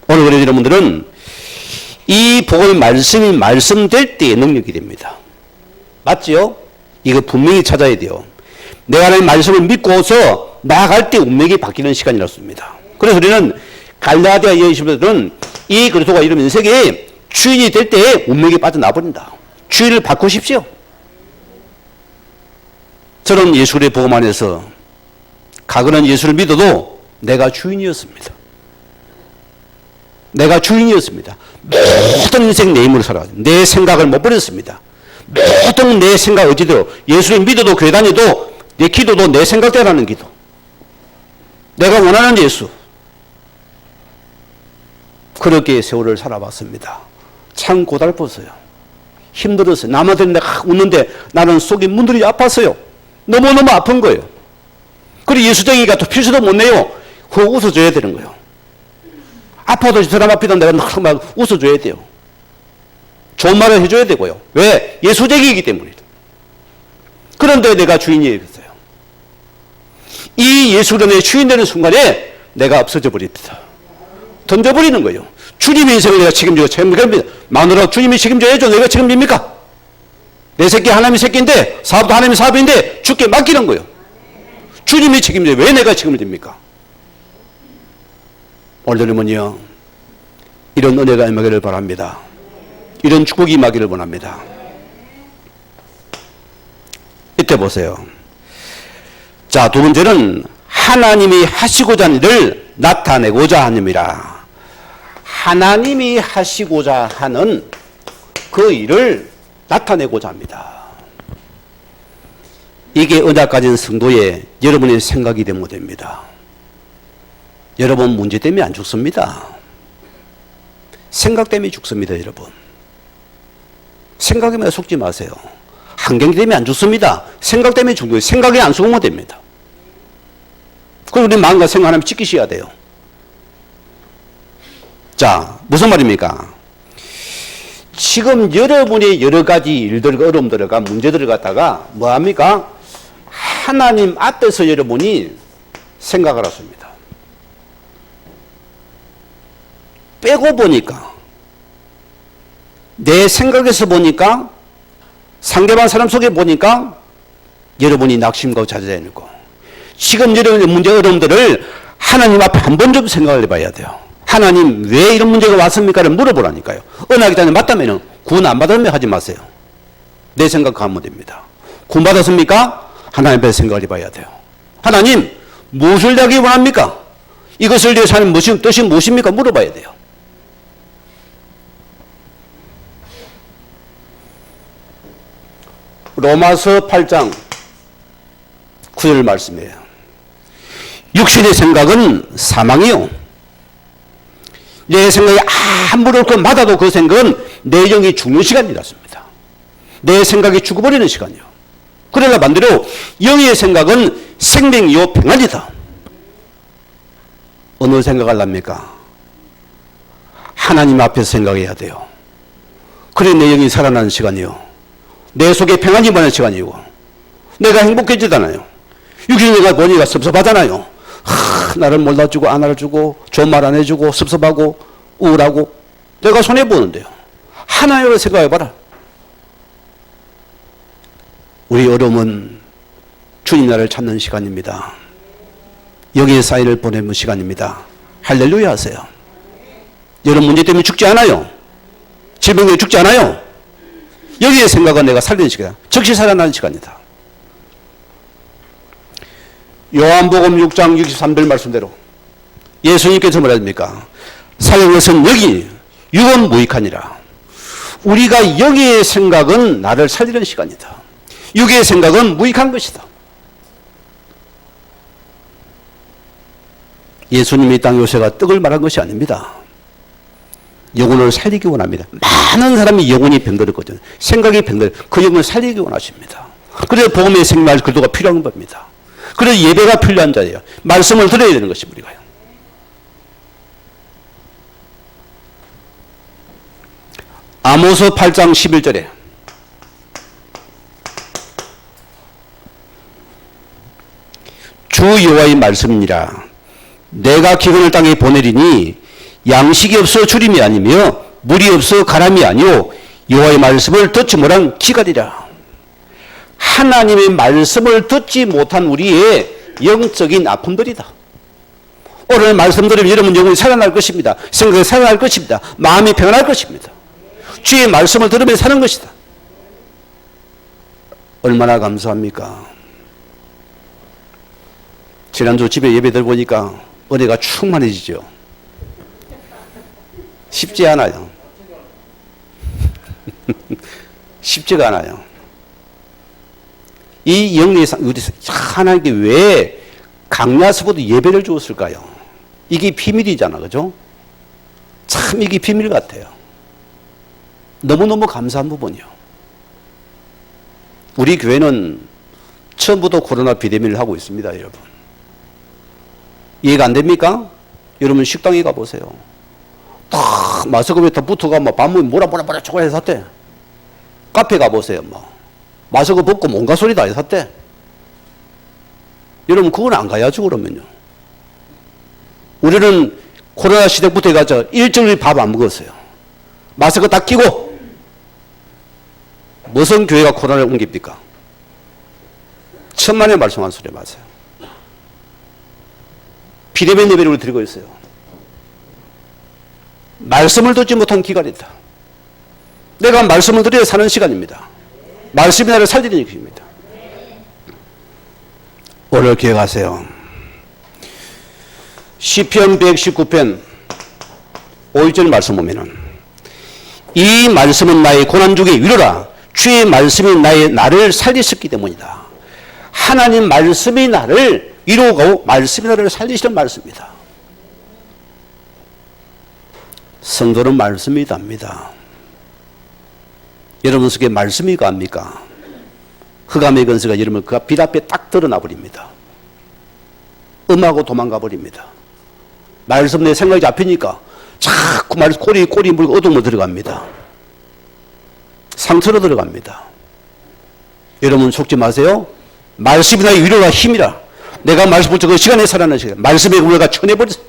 S1: 오늘 우리 여러분들은 이 복음 말씀이 말씀될 때의 능력이 됩니다. 맞지요? 이거 분명히 찾아야 돼요. 내가 하나님 말씀을 믿고서 나아갈 때 운명이 바뀌는 시간이었습니다. 그래서 우리는 갈라디아 여인들은 이 그리스도가 이런 인생에 주인이 될 때에 운명이 빠져나버린다. 주인을 바꾸십시오. 저는 예수의 복음 안에서 가그는 예수를 믿어도 내가 주인이었습니다. 내가 주인이었습니다. 모든 인생 내 힘으로 살아가지고 내 생각을 못 버렸습니다. 모든 내 생각 의지대로 예수를 믿어도 교회 다녀도 내 기도도 내 생각대로 하는 기도. 내가 원하는 예수. 그렇게 세월을 살아봤습니다. 참 고달팠어요. 힘들었어요. 남한테 내가 웃는데 나는 속이 문드러지 아팠어요. 너무너무 아픈 거예요. 그리고 예수쟁이가 또 필수도 못 내요. 그거 웃어줘야 되는 거예요. 아파도 사람 앞이다 내가 막 웃어줘야 돼요. 좋은 말을 해줘야 되고요. 왜? 예수쟁이이기 때문이다. 그런데 내가 주인이 되었어요. 이 예수론의 주인 되는 순간에 내가 없어져 버립니다. 던져버리는 거예요. 주님의 인생을 내가 책임지고 책임집니다. 마누라 주님이 책임져야죠. 내가 책임집니까? 내 새끼 하나님의 새끼인데 사업도 하나님의 사업인데 주께 맡기는 거예요. 주님이 책임져요. 왜 내가 책임을 집니까? 오늘은요 이런 은혜가 임하기를 바랍니다. 이런 축복이 임하기를 원합니다. 이때 보세요. 자, 두 번째는 하나님이 하시고자 하는 일을 나타내고자 하느니라. 하나님이 하시고자 하는 그 일을 나타내고자 합니다. 이게 언약 가진 성도의 여러분의 생각이 되면 됩니다. 여러분 문제 때문에 안 죽습니다. 생각 때문에 죽습니다, 여러분. 생각에만 속지 마세요. 환경 때문에 안 죽습니다. 생각 때문에 죽는 거예요. 생각이 안 속으면 됩니다. 그럼 우리 마음과 생각 하나님 지키셔야 돼요. 자, 무슨 말입니까? 지금 여러분의 여러 가지 일들과 어려움들과 문제들을 갖다가 뭐합니까? 하나님 앞에서 여러분이 생각을 하십니다. 빼고 보니까 내 생각에서 보니까 상대방 사람 속에 보니까 여러분이 낙심과 좌절해놓고 지금 여러분의 문제 어려움들을 하나님 앞에 한 번 좀 생각을 해봐야 돼요. 하나님 왜 이런 문제가 왔습니까를 물어보라니까요. 언약이 전에 맞다면 구원 안 받으면 하지 마세요. 내 생각하면 됩니다. 구원 받았습니까? 하나님 앞에 생각을 해봐야 돼요. 하나님 무엇을 하기 원합니까? 이것을 위해서 하는 뜻이 무엇입니까? 물어봐야 돼요. 로마서 8장 9절 말씀이에요. 육신의 생각은 사망이요. 내 생각이 아무리 옳고 맞아도 그 생각은 내 영이 죽는 시간이라습니다. 내 생각이 죽어버리는 시간이요. 그러나 반대로 영의 생각은 생명이요 평안이다. 어느 생각을 합니까? 하나님 앞에서 생각해야 돼요. 그래 내 영이 살아나는 시간이요. 내 속에 평안이 임하는 시간이고 내가 행복해지잖아요. 육신이 내가 보니까 섭섭하잖아요. 나를 몰라주고 안 알아주고 좋은 말 안 해주고 섭섭하고 우울하고 내가 손해보는데요. 하나님을 생각해봐라. 우리 어려움은 주님 나라를 찾는 시간입니다. 여기에 사이를 보내는 시간입니다. 할렐루야 하세요. 여러분 문제 때문에 죽지 않아요. 질병 때문에 죽지 않아요. 여기에 생각은 내가 살리는 시간이다. 즉시 살아나는 시간이다. 요한복음 6장 63절 말씀대로 예수님께서 뭐라십니까? 살린 것은 여기 육은 무익하니라. 우리가 여기의 생각은 나를 살리는 시간이다. 육의 생각은 무익한 것이다. 예수님이 땅 요새가 떡을 말한 것이 아닙니다. 영혼을 살리기 원합니다. 많은 사람이 영혼이 병들었거든요. 생각이 병들, 그 영혼을 살리기 원하십니다. 그래서 복음의 생명할 그도가 필요한 겁니다. 그래서 예배가 필요한 자예요. 말씀을 들어야 되는 것이 우리가요. 아모스 8장 11절에 주 여호와의 말씀이니라. 내가 기근을 땅에 보내리니 양식이 없어 주림이 아니며 물이 없어 가람이 아니오 여호와의 말씀을 듣지 못한 기갈이라. 하나님의 말씀을 듣지 못한 우리의 영적인 아픔들이다. 오늘 말씀 들으면 여러분 영혼이 살아날 것입니다. 생각이 살아날 것입니다. 마음이 평안할 것입니다. 주의 말씀을 들으며 사는 것이다. 얼마나 감사합니까? 지난주 집에 예배들 보니까 은혜가 충만해지죠. 쉽지 않아요. 쉽지가 않아요. 이 영리상 우리 하나님께 왜 강야서보다 예배를 주었을까요? 이게 비밀이잖아, 그죠? 참 이게 비밀 같아요. 너무너무 감사한 부분이요. 우리 교회는 처음부터 코로나 비대면을 하고 있습니다, 여러분. 이해가 안 됩니까? 여러분 식당에 가보세요. 딱 마스크에 다 붙어가 막 밤에 뭐라 초콜릿 샀대. 카페 가보세요. 마스크 벗고 뭔가 소리 다 샀대. 여러분 그건 안 가야죠 그러면요. 우리는 코로나 시대부터 해가지고 일주일 밥 안 먹었어요. 마스크 다 끼고. 무슨 교회가 코로나를 옮깁니까? 천만에 말씀한 소리 맞아요. 비대면 예배를 우리 드리고 있어요. 말씀을 듣지 못한 기간이다. 내가 말씀을 드려야 사는 시간입니다. 말씀이 나를 살리는 것입니다. 오늘 기억하세요. 시편 119편 5절 말씀 보면은 이 말씀은 나의 고난 중에 위로라. 주의 말씀이 나를 살리셨기 때문이다. 하나님 말씀이 나를 위로하고 말씀이 나를 살리시는 말씀입니다. 성도는 말씀이 답니다. 여러분 속에 말씀이 갑니까? 흑암의 근세가 여러분 그 빛 앞에 딱 드러나 버립니다. 음하고 도망가 버립니다. 말씀 내 생각이 잡히니까 자꾸 꼬리 물고 어둠으로 들어갑니다. 상처로 들어갑니다. 여러분 속지 마세요. 말씀이 나의 위로와 힘이라. 내가 말씀 붙여 그 시간에 살아나는 시간. 말씀의 우리가 쳐내버렸어요.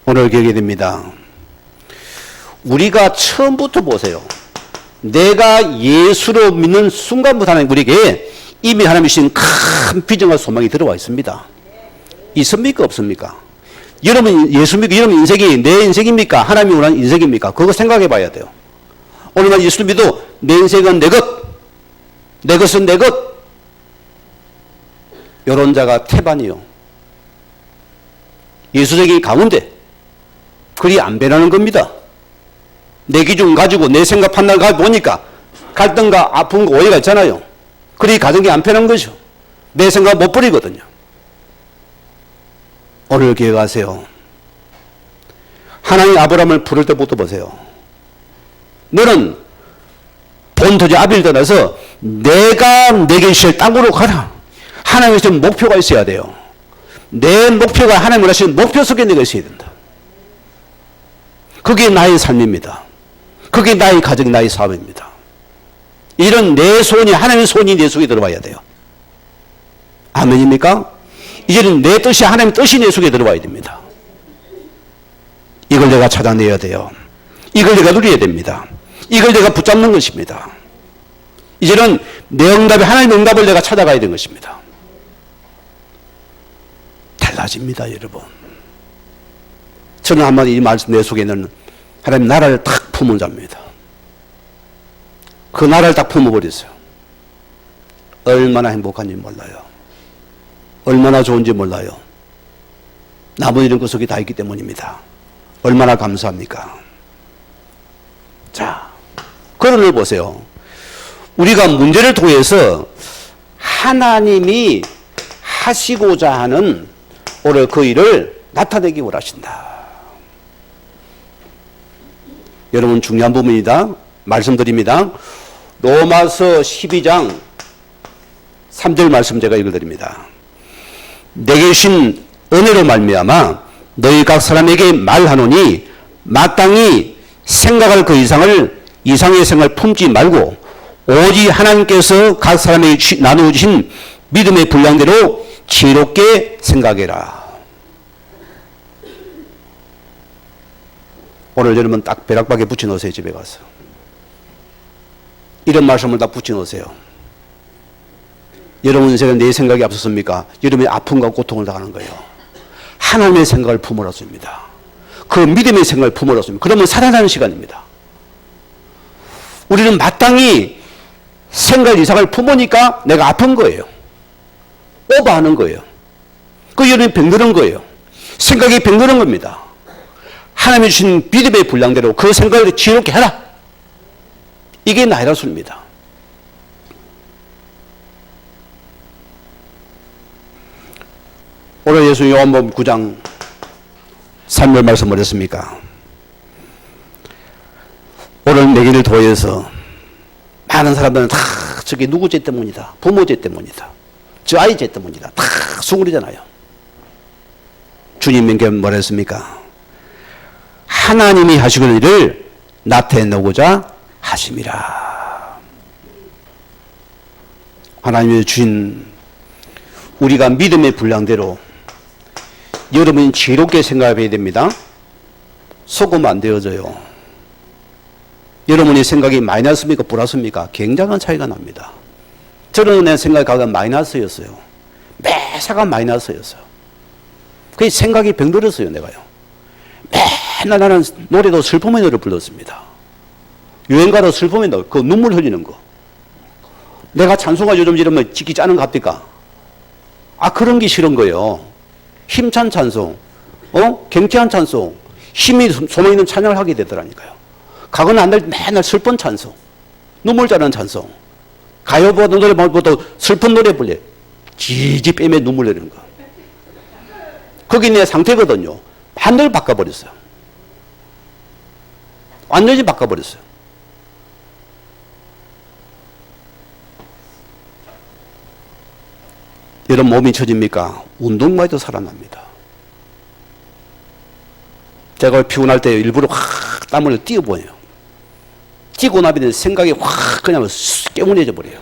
S1: 오늘 기억이 됩니다. 우리가 처음부터 보세요. 내가 예수로 믿는 순간부터 하나님 우리에게 이미 하나님이 주신 큰 비전과 소망이 들어와 있습니다. 있습니까? 없습니까? 여러분 예수 믿고 여러분 인생이 내 인생입니까? 하나님이 원하는 인생입니까? 그거 생각해 봐야 돼요. 오늘만 예수를 믿어 내 인생은 내 것, 내 것은 내 것. 이런 자가 태반이요. 예수적인 가운데 그리 안 변하는 겁니다. 내 기준 가지고 내 생각 판단 가지고 보니까 갈등과 아픔과 오해가 있잖아요. 그리 가정이 안 편한 거죠. 내 생각 못 버리거든요. 오늘 기억하세요. 하나님 아브라함을 부를 때부터 보세요. 너는 본토지 아비를 떠나서 내가 내게 주실 땅으로 가라. 하나님의 주신 목표가 있어야 돼요. 내 목표가 하나님을 하시는 목표 속에 내가 있어야 된다. 그게 나의 삶입니다. 그게 나의 가정, 나의 사업입니다. 이런 내 손이 하나님의 손이 내 속에 들어와야 돼요. 아멘입니까? 이제는 내 뜻이 하나님의 뜻이 내 속에 들어와야 됩니다. 이걸 내가 찾아내야 돼요. 이걸 내가 누려야 됩니다. 이걸 내가 붙잡는 것입니다. 이제는 내 응답이 하나님의 응답을 내가 찾아가야 되는 것입니다. 달라집니다, 여러분. 저는 한마디 이 말씀 내 속에는 하나님 나라를 딱 품은 자입니다. 그 나라를 딱 품어버렸어요. 얼마나 행복한지 몰라요. 얼마나 좋은지 몰라요. 남은 일은 그 속에 다 있기 때문입니다. 얼마나 감사합니까? 자, 그런 걸 보세요. 우리가 문제를 통해서 하나님이 하시고자 하는 오늘 그 일을 나타내기 원하신다. 여러분 중요한 부분이다. 말씀드립니다. 로마서 12장 3절 말씀 제가 읽어드립니다. 내게 주신 은혜로 말미암아 너희 각 사람에게 말하노니 마땅히 생각할 그 이상의 생각을 품지 말고 오직 하나님께서 각 사람에게 나누어주신 믿음의 분량대로 지혜롭게 생각해라. 오늘 여러분 딱 벼락박에 붙여놓으세요. 집에 가서 이런 말씀을 다 붙여놓으세요. 여러분 인생은 내 생각이 앞섰습니까? 여러분의 아픔과 고통을 당하는 거예요. 하나님의 생각을 품어놨습니다. 그 믿음의 생각을 품어놨습니다. 그러면 살아나는 시간입니다. 우리는 마땅히 생각 이상을 품으니까 내가 아픈 거예요. 오버하는 거예요. 그 여러분이 병드는 거예요. 생각이 병드는 겁니다. 하나님이 주신 믿음의 분량대로 그 생각을 지혜롭게 해라. 이게 나이라술입니다. 오늘 예수 요한복음 9장 3절 말씀 어렸습니까? 오늘 내기를 도해서 많은 사람들은 다 저게 누구 죄 때문이다. 부모 죄 때문이다. 저 아이제 때문이다. 다 수군이잖아요. 주님께 뭐라 했습니까? 하나님이 하시는 일을 나타내고자 하심이라. 하나님이 주신 우리가 믿음의 분량대로 여러분이 지혜롭게 생각해야 됩니다. 속으면 안 되어져요. 여러분의 생각이 마이너스입니까? 플러스입니까? 굉장한 차이가 납니다. 저는 내 생각이 마이너스였어요. 매사가 마이너스였어요. 그 생각이 병들었어요, 내가요. 맨날 나는 노래도 슬픔의 노래 불렀습니다. 유행가도 슬픔의 노래, 그 눈물 흘리는 거. 내가 찬송가 요즘 지르면 찍기 짜는 거 합니까? 그런 게 싫은 거예요. 힘찬 찬송, 경쾌한 찬송, 힘이 소망 있는 찬양을 하게 되더라니까요. 가거나 안 될 맨날 슬픈 찬송, 눈물 자는 찬송, 가요보다 노래보다 슬픈 노래 불려. 지지 빼매 눈물 내리는 거. 그게 내 상태거든요. 완전히 바꿔버렸어요. 완전히 바꿔버렸어요. 여러분 몸이 처집니까? 운동만 해도 살아납니다. 제가 피곤할 때 일부러 확 땀을 띄어보여요. 뛰고 나면 생각이 확 그냥 깨운해져 버려요.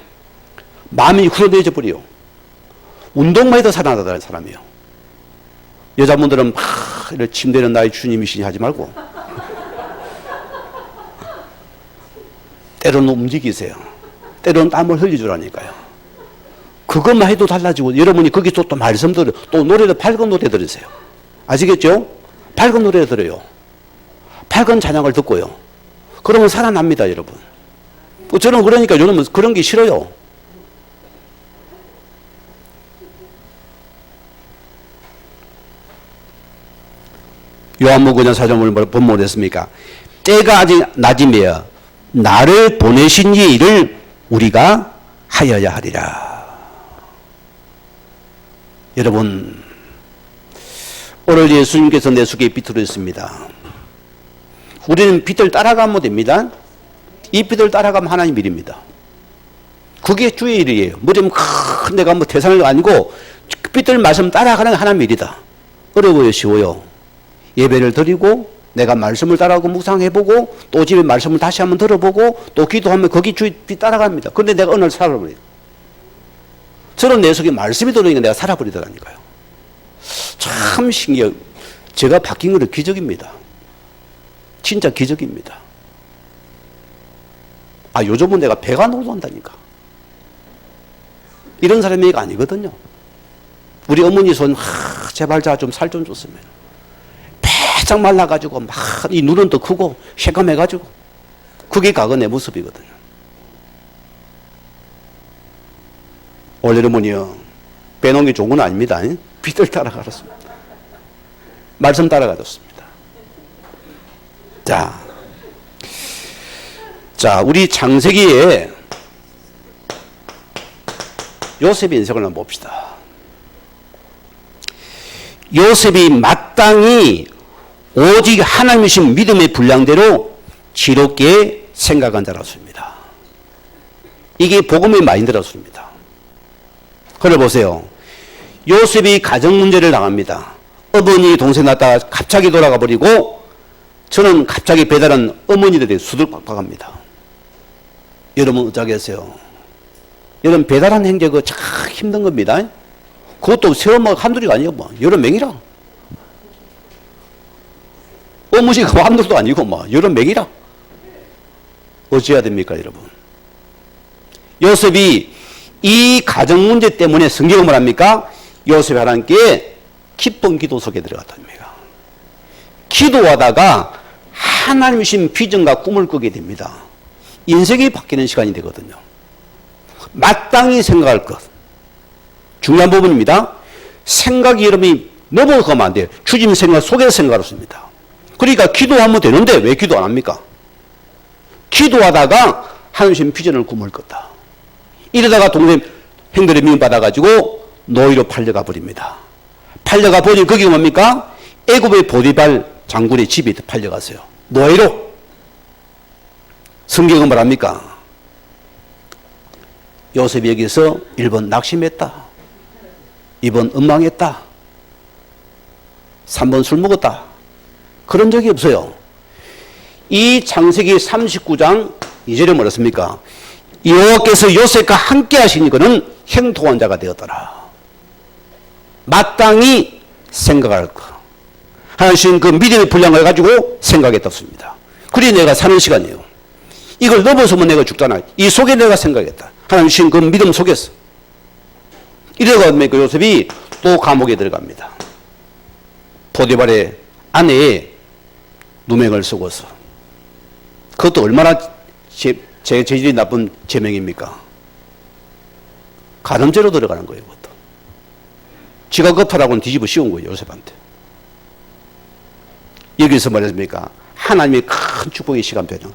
S1: 마음이 후련해져 버려요. 운동만 해도 살아나다는 사람이에요. 여자분들은 막 이렇게 침대는 나의 주님이시니 하지 말고 때로는 움직이세요. 때로는 땀을 흘려주라니까요. 그것만 해도 달라지고 여러분이 거기서 또 말씀 들어요. 또 노래도 밝은 노래 들으세요. 아시겠죠? 밝은 노래 들어요. 밝은 찬양을 듣고요. 그러면 살아납니다, 여러분. 저는 그러니까 저는 그런 게 싫어요. 요한복음 4장을 본문을 했습니까? 때가 아직 낮이며 나를 보내신 이 일을 우리가 하여야 하리라. 여러분, 오늘 예수님께서 내 속에 빛으로 있습니다. 우리는 빛을 따라가면 됩니다. 이 빛을 따라가면 하나님 일입니다. 그게 주의 일이에요. 뭐냐면 큰 내가 태산을 아니고 빛을 말씀 따라가는 하나님 일이다. 어려워요, 쉬워요? 예배를 드리고 내가 말씀을 따라가고 묵상해보고 또 집에 말씀을 다시 한번 들어보고 또 기도하면 거기 주의 빛 따라갑니다. 그런데 내가 어느 날 살아버려요. 저는 내 속에 말씀이 들어오니까 내가 살아버리더라니까요. 참 신기해요. 제가 바뀐 것은 기적입니다. 진짜 기적입니다. 요즘은 내가 배가 노동한다니까. 이런 사람이 아니거든요. 우리 어머니 손, 제발 좀 살 좀 줬으면. 배짱 말라가지고 막 이 눈은 더 크고 새까매가지고 그게 과거 내 모습이거든요. 원래는요 빼놓은 게 좋은 건 아닙니다. 빛을 따라가졌습니다. 말씀 따라가졌습니다. 자, 우리 창세기에 요셉의 인생을 한번 봅시다. 요셉이 마땅히 오직 하나님이신 믿음의 분량대로 지롭게 생각한 자라습니다. 이게 복음에 많이 들었습니다. 그래 보세요. 요셉이 가정 문제를 당합니다. 어머니 동생 낳다가 갑자기 돌아가 버리고 저는 갑자기 배달한 어머니들이 수두룩박박합니다. 여러분 어쩌겠어요? 여러분 배달한 행제가 참 힘든 겁니다. 그것도 새엄마가 한둘이 아니고 여러 명이라. 어머니가 한둘도 아니고 여러 명이라. 어찌해야 됩니까, 여러분? 요셉이 이 가정 문제 때문에 성경은 뭐랍니까? 요셉이 하나님께 기쁜 기도 속에 들어갔답니다. 기도하다가 하나님이신 비전과 꿈을 꾸게 됩니다. 인생이 바뀌는 시간이 되거든요. 마땅히 생각할 것. 중요한 부분입니다. 생각이 여러분이 넘어가면 안 돼요. 주님 생각 속에서 생각을 습니다. 그러니까 기도하면 되는데 왜 기도 안 합니까? 기도하다가 하나님이신 비전을 꿈을 꿨다. 이러다가 동생 형들의 미움 받아가지고 노예로 팔려가 버립니다. 팔려가 보니 거기가 뭡니까? 애굽의 보디발 장군의 집에 팔려갔어요. 노예로. 성경은 뭐랍니까? 요셉이 여기서 1번 낙심했다. 2번 엉망했다. 3번 술 먹었다. 그런 적이 없어요. 이 창세기 39장 2절에 뭐랬습니까? 여호와께서 요셉과 함께 하시니 그는 형통한 자가 되었더라. 마땅히 생각할 것. 하나님 그 믿음의 분량을 가지고 생각했답습니다. 그리 내가 사는 시간이에요. 이걸 넘어서면 내가 죽잖아. 이 속에 내가 생각했다. 하나님 주신 그 믿음 속에서. 이래가 그 요셉이 또 감옥에 들어갑니다. 포티발의 아내의 누명을 쓰고서. 그것도 얼마나 재질이 나쁜 제명입니까? 간음죄로 들어가는 거예요. 그것도. 지가 급하라고는 뒤집어 씌운 거예요. 요셉한테. 여기서 말했습니까? 하나님의 큰 축복의 시간 변형.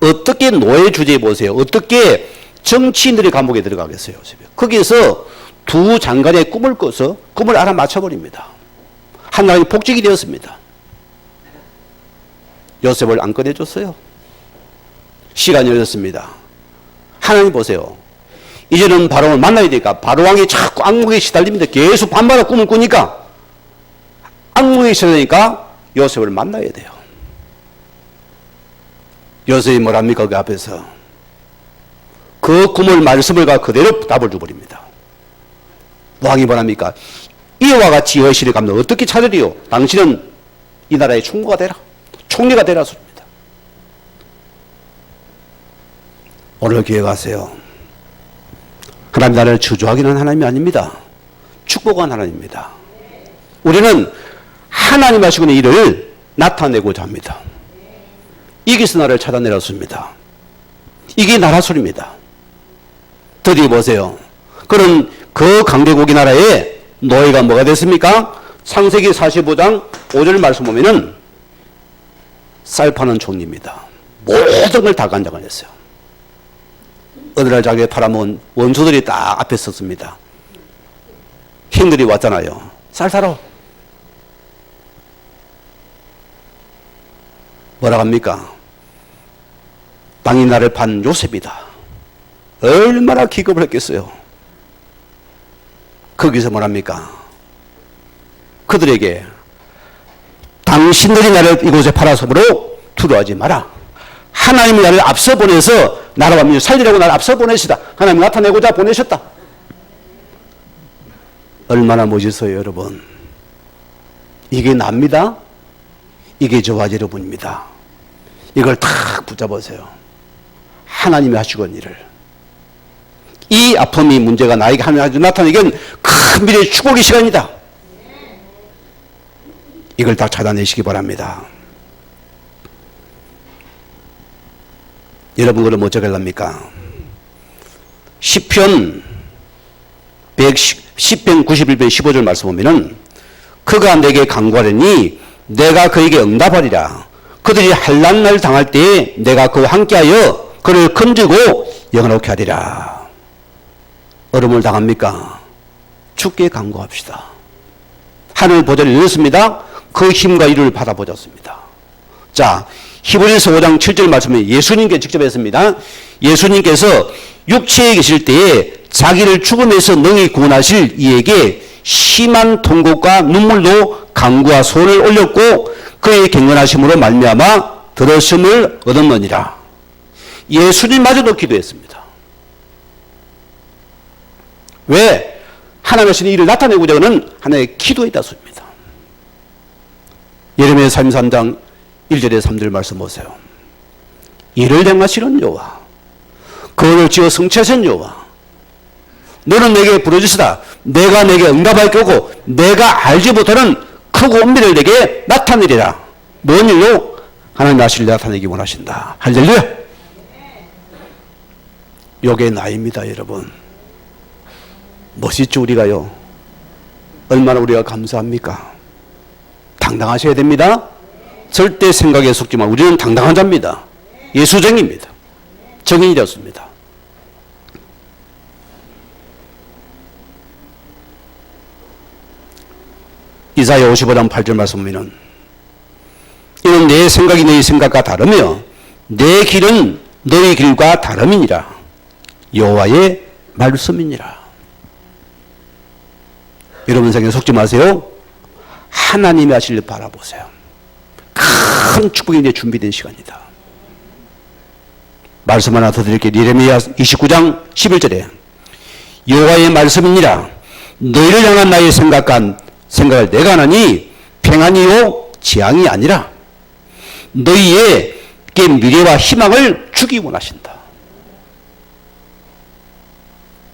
S1: 어떻게 노예 주제에 보세요. 어떻게 정치인들이 감옥에 들어가겠어요. 요셉이. 거기에서 두 장관의 꿈을 꿔서 꿈을 알아맞혀버립니다. 하나님이 복직이 되었습니다. 요셉을 안 꺼내줬어요. 시간이 흘렀습니다. 하나님 보세요. 이제는 바로를 만나야 되니까 바로왕이 자꾸 악몽에 시달립니다. 계속 밤마다 꿈을 꾸니까 악몽에 시달리니까 요셉을 만나야 돼요. 요셉이 뭐랍니까? 그 앞에서 그 꿈을 말씀을 가 그대로 답을 줘버립니다. 왕이 뭐랍니까? 이와 같이 여신을 갚는 어떻게 차려리요? 당신은 이 나라의 총무가 되라. 총리가 되라 소리입니다. 오늘 기억하세요. 하나님 나라를 저주하기는 하나님이 아닙니다. 축복한 하나님입니다. 우리는 하나님 하시는 일을 나타내고자 합니다. 이기서 나라를 찾아내렸습니다. 이게 나라 소리입니다. 드디어 보세요. 그런 그 강대국의 나라에 노예가 뭐가 됐습니까? 창세기 45장 5절 말씀 보면은 쌀 파는 종입니다. 모든 걸 다 간장을 했어요. 어느 날 자기가 팔아먹은 원수들이 딱 앞에 섰습니다. 형들이 왔잖아요. 쌀 사러. 뭐라 합니까? 땅이 나를 판 요셉이다. 얼마나 기겁을 했겠어요. 거기서 뭐랍니까? 그들에게 당신들이 나를 이곳에 팔아서므로 두려워하지 마라. 하나님이 나를 앞서 보내서 나라와 민족 살리려고 나를 앞서 보내시다. 하나님이 나타내고자 보내셨다. 얼마나 멋있어요, 여러분. 이게 납니다. 이게 저와 여러분입니다. 이걸 탁 붙잡으세요. 하나님이 하시건 일을. 이 아픔이 문제가 나에게 하나님 나타내기엔 큰 미래의 축복의 시간이다. 이걸 다 찾아내시기 바랍니다. 여러분 그럼 어쩌게 합니까? 시편 91편 15절 말씀 보면은 그가 내게 간구하려니 내가 그에게 응답하리라. 그들이 환난을 당할 때에 내가 그와 함께하여 그를 건지고 영원하게 하리라. 어려움을 당합니까? 주께 간구합시다. 하늘 보좌를 열었습니다. 그 힘과 이루를 받아보셨습니다. 자, 히브리서 5장 7절 말씀에 예수님께 직접 했습니다. 예수님께서 육체에 계실 때에 자기를 죽음에서 능히 구원하실 이에게 심한 통곡과 눈물로 간구와 소원을 올렸고 그의 경건하심으로 말미암아 들으심을 얻었느니라. 예수님마저도 기도했습니다. 왜? 하나님의 신 일을 나타내고자 하는 하나의 기도에 있다습니다. 예레미야 33장 1절에 3절 말씀 보세요. 이를 행하시는 여호와, 그를 지어 성취하신 여호와, 너는 내게 부르짖으라. 내가 내게 응답할 거고 내가 알지 못하는 크고 은밀을 내게 나타내리라. 뭔 일로? 하나님 나시를 나타내기 원하신다. 할렐루야. 요게 나입니다, 여러분. 멋있죠, 우리가요. 얼마나 우리가 감사합니까? 당당하셔야 됩니다. 절대 생각에 속지만 우리는 당당한 자입니다. 예수쟁입니다. 정인이 되었습니다. 이사야 55장 8절 말씀 보면 이는 내 생각이 너희 생각과 다르며 내 길은 너희 길과 다름이니라. 여호와의 말씀이니라. 여러분 생각에 속지 마세요. 하나님이 하실 일 바라보세요. 큰 축복이 이제 준비된 시간이다. 말씀 하나 더 드릴게요. 예레미야 29장 11절에 여호와의 말씀이니라. 너희를 향한 나의 생각을 내가 하나니 평안이요 재앙이 아니라 너희에게 미래와 희망을 주기 원하신다.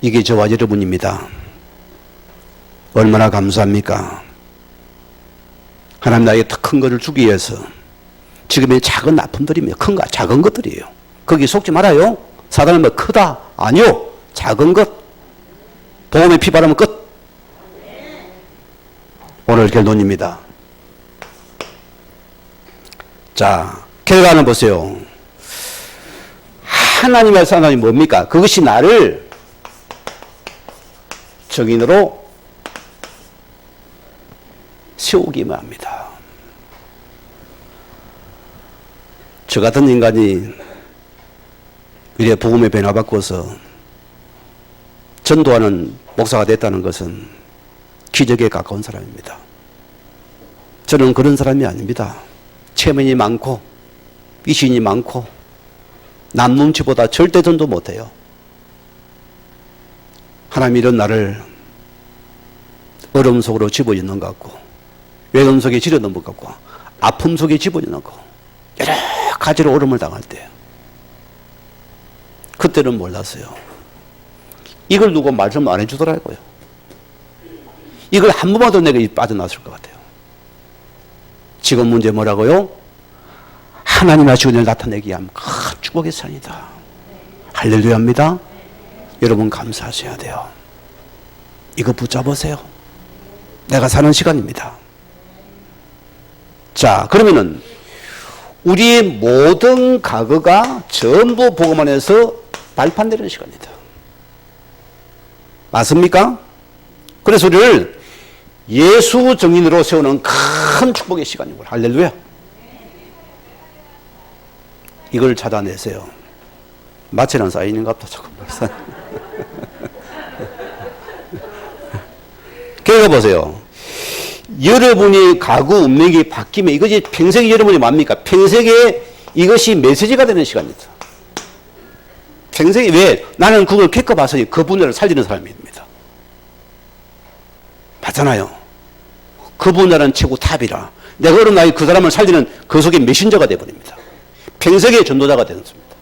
S1: 이게 저와 여러분입니다. 얼마나 감사합니까? 하나님 나에게 더 큰 것을 주기 위해서 지금의 작은 아픔들이며 큰가 작은 것들이에요. 거기 속지 말아요. 사단은 뭐 크다? 아니요. 작은 것. 복음의 피 바르면 끝. 오늘 결론입니다. 자, 결과는 보세요. 하나님의 사람이 뭡니까? 그것이 나를 정인으로 세우기만 합니다. 저 같은 인간이 이래 복음의 변화받고서 전도하는 목사가 됐다는 것은 기적에 가까운 사람입니다. 저는 그런 사람이 아닙니다. 체면이 많고 위신이 많고 남 눈치보다 절대 전도 못해요. 하나님 이런 나를 어려움 속으로 집어넣는 것 같고 외로움 속에 집어넣는 것 같고 아픔 속에 집어넣는 것 같고 여러 가지로 어려움을 당할 때 그때는 몰랐어요. 이걸 누구 말씀 안 해주더라고요. 이걸 한 번만 더 내가 빠져나왔을 것 같아요. 지금 문제 뭐라고요? 하나님 하시고 늘 나타내기 위한 큰 축복의 산이다. 할렐루야입니다. 여러분 감사하셔야 돼요. 이거 붙잡으세요. 내가 사는 시간입니다. 자, 그러면은 우리의 모든 과거가 전부 복음 안에서 발판되는 시간이다. 맞습니까? 그래서 우리를 예수 정인으로 세우는 큰 축복의 시간이고 할렐루야. 이걸 찾아내세요. 마취는 쌓이는가 보다. 조금 그러니까 보세요. 여러분이 가구 운명이 바뀌면 이것이 평생 여러분이 뭡니까? 평생에 이것이 메시지가 되는 시간이다. 평생에 왜? 나는 그걸 겪어봐서 그 분야를 살리는 사람입니다. 맞잖아요. 그 분야는 최고 탑이라. 내가 그런 나이 그 사람을 살리는 그 속에 메신저가 되어버립니다. 평생의 전도자가 되는 겁니다.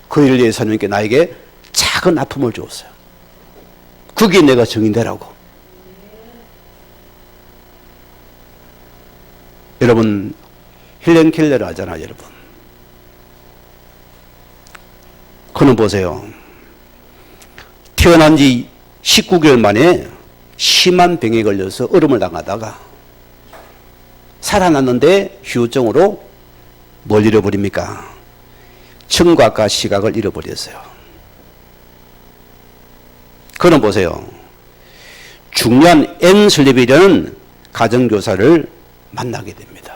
S1: 그 일을 위해서 하나님께 나에게 작은 아픔을 주었어요. 그게 내가 정인되라고. 여러분 힐렌 켈러를 알잖아요. 여러분 그는 보세요. 태어난 지 19개월 만에 심한 병에 걸려서 얼음을 당하다가 살아났는데 후유증으로 뭘 잃어버립니까? 청각과 시각을 잃어버렸어요. 그는 보세요. 중요한 앤 슬립이라는 가정교사를 만나게 됩니다.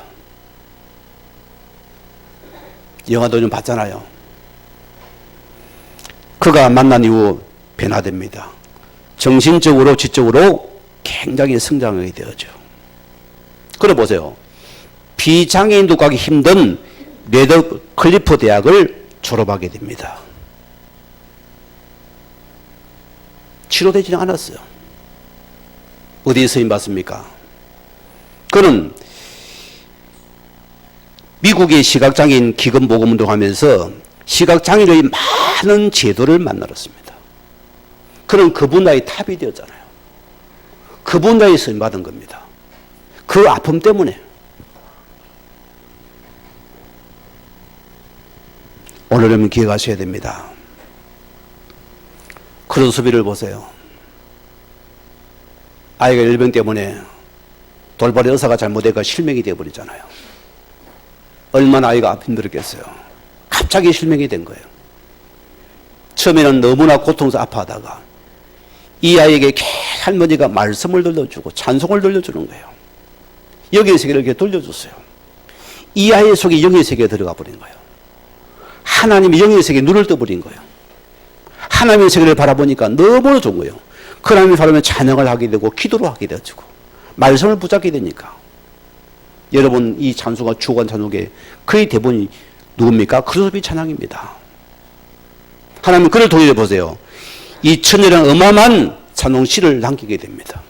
S1: 영화도 좀 봤잖아요. 그가 만난 이후 변화됩니다. 정신적으로 지적으로 굉장히 성장하게 되었죠. 그래 보세요. 비장애인도 가기 힘든 레더 클리프 대학을 졸업하게 됩니다. 치료되지는 않았어요. 어디에 쓰임 받습니까? 그는 미국의 시각장애인 기금 모금 운동하면서 시각장애인의 많은 제도를 만들었습니다. 그는 그 분야의 탑이 되었잖아요. 그 분야에 쓰임 받은 겁니다. 그 아픔 때문에. 오늘은 기억하셔야 됩니다. 크로스비를 보세요. 아이가 열병 때문에 돌발이 의사가 잘못해서 실명이 되어버리잖아요. 얼마나 아이가 힘들었겠어요. 갑자기 실명이 된 거예요. 처음에는 너무나 고통스러워서 아파하다가 이 아이에게 할머니가 말씀을 들려주고 찬송을 들려주는 거예요. 영의 세계를 이렇게 돌려줬어요. 이 아이 속에 영의 세계에 들어가 버린 거예요. 하나님이 영의 세계에 눈을 떠버린 거예요. 하나님의 세계를 바라보니까 너무나 좋은 거예요. 그 하나님이 바라면 찬양을 하게 되고 기도를 하게 되어지고 말씀을 붙잡게 되니까. 여러분 이 찬송가 주간 찬송의 거의 대부분이 누굽니까? 그리스도의 찬양입니다. 하나님 그를 통해 보세요. 이 천년의 어마어마한 찬송시를 남기게 됩니다.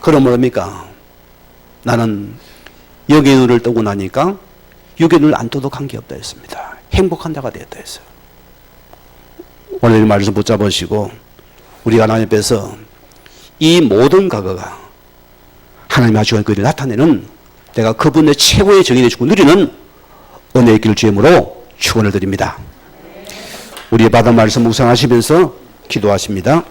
S1: 그럼 뭡니까? 나는 영의 눈을 뜨고 나니까 육의 눈을 안 떠도 관계없다 했습니다. 행복한 자가 되었다 했어요. 오늘 이 말씀 붙잡으시고 우리가 하나님 앞에서 이 모든 과거가 하나님의 하시는 그를 나타내는 내가 그분의 최고의 정의를 주고 누리는 은혜의 길을 주임으로 축원을 드립니다. 우리의 받은 말씀 묵상하시면서 기도하십니다.